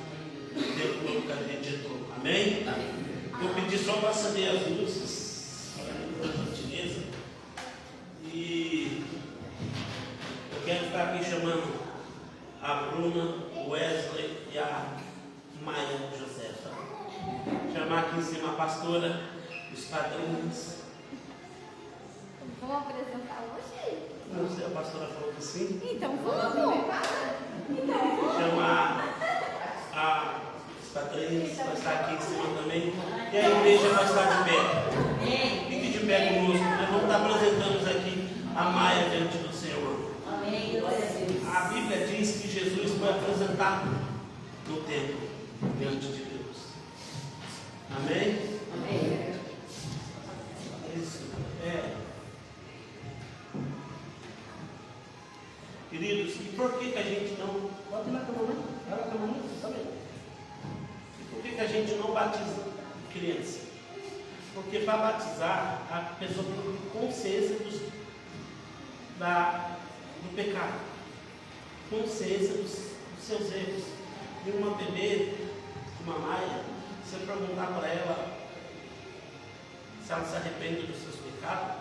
C: dentro do lugar que a gente entrou. Amém? Eu pedi só para acender as luzes, por gentileza. E eu quero estar aqui chamando a Bruna, o Wesley e a Maia Josefa. Chamar aqui em cima a pastora, os padrinhos.
D: Vou apresentar hoje?
C: Não sei, a pastora falou que sim.
D: Então vamos.
C: Chamar os padrinhos, vai estar aqui em cima também. E a igreja vai estar de pé. Fique de pé conosco. Nós vamos estar apresentando aqui a Maia diante do Senhor. A Bíblia diz que Jesus foi apresentado no templo diante de Deus. Amém? Isso é. Queridos, e por que a gente não. Pode ir na cama, né? Vai na cama, também. E por que a gente não batiza criança? Porque para batizar, a pessoa tem que ter consciência do pecado, consciência dos seus erros. E uma bebê, uma Maia, se eu perguntar para ela se ela se arrepende dos seus pecados,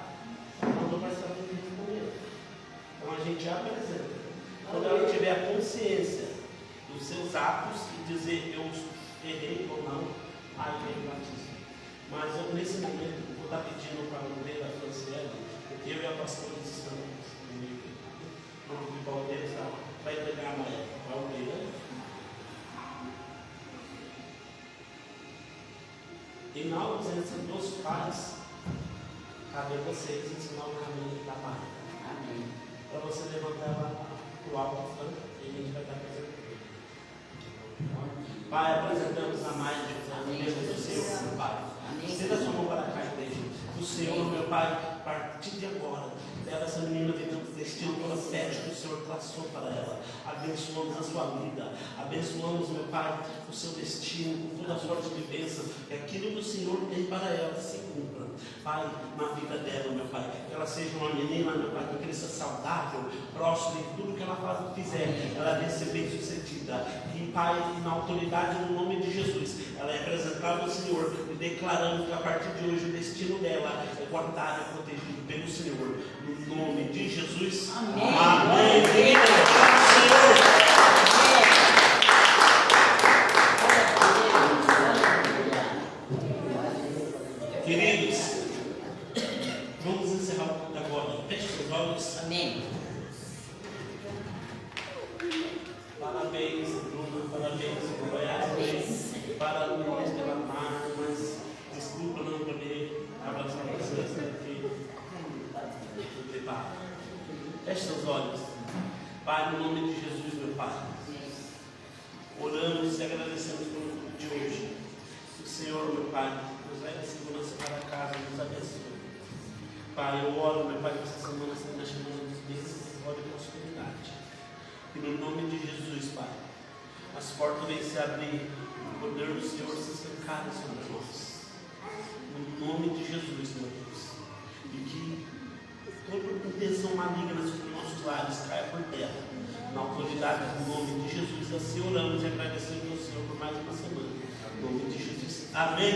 C: ela não vai saber responder. Então a gente apresenta. Quando ela tiver a consciência dos seus atos e dizer eu errei ou não, aí vem o batismo. Mas eu nesse momento vou estar pedindo para a Moreira Franciele, porque eu e a pastora estamos no Baldeiro, vai entregar a Maia para a Moreira. E na ausência dos pais, cabe a vocês ensinar o caminho da Maia.
B: Amém.
C: Para você levantar ela para o alto, e a gente vai estar apresentando. Pai, apresentamos a Maia de Deus do Senhor, meu Pai. Estenda a sua mão para cá, igreja. O Senhor, meu Pai, a partir de agora, leva essa menina vivendo o destino profético que o Senhor traçou para ela. Abençoamos a sua vida. Abençoamos, meu Pai, o seu destino, com toda a sorte de bênção. Que aquilo que o Senhor tem para ela se cumpra. Pai, na vida dela, meu Pai, que ela seja uma menina, meu Pai, que cresça saudável, próxima em tudo que ela fizer, ela deve ser bem sucedida. E, Pai, na autoridade, no nome de Jesus, ela é apresentada ao Senhor e declarando que a partir de hoje o destino dela é guardado e protegido pelo Senhor. No nome de Jesus.
B: Amém.
C: Amém. Queridos, vamos encerrar o culto agora. Feche seus olhos.
B: Amém.
C: Parabéns, Bruna. Parabéns, Goiás. Parabéns pela marca, mas desculpa não poder abraçar vocês aqui. Feche seus olhos. Pai, no nome de Jesus, meu Pai. Oramos e agradecemos pelo culto de hoje. O Senhor, meu Pai, nos leve a segurança para casa, nos abençoe. Pai, eu oro, meu Pai, que essa semana seja chamando dos bênçãos, oro e prosperidade. E no nome de Jesus, Pai, as portas vêm se abrir, o poder do Senhor se escancar sobre nós. No nome de Jesus, meu Deus. E que toda intenção maligna sobre nossos lares caia por terra. Na autoridade do nome de Jesus, assim oramos e agradecemos ao Senhor por mais uma semana. Em nome de Jesus. Amém.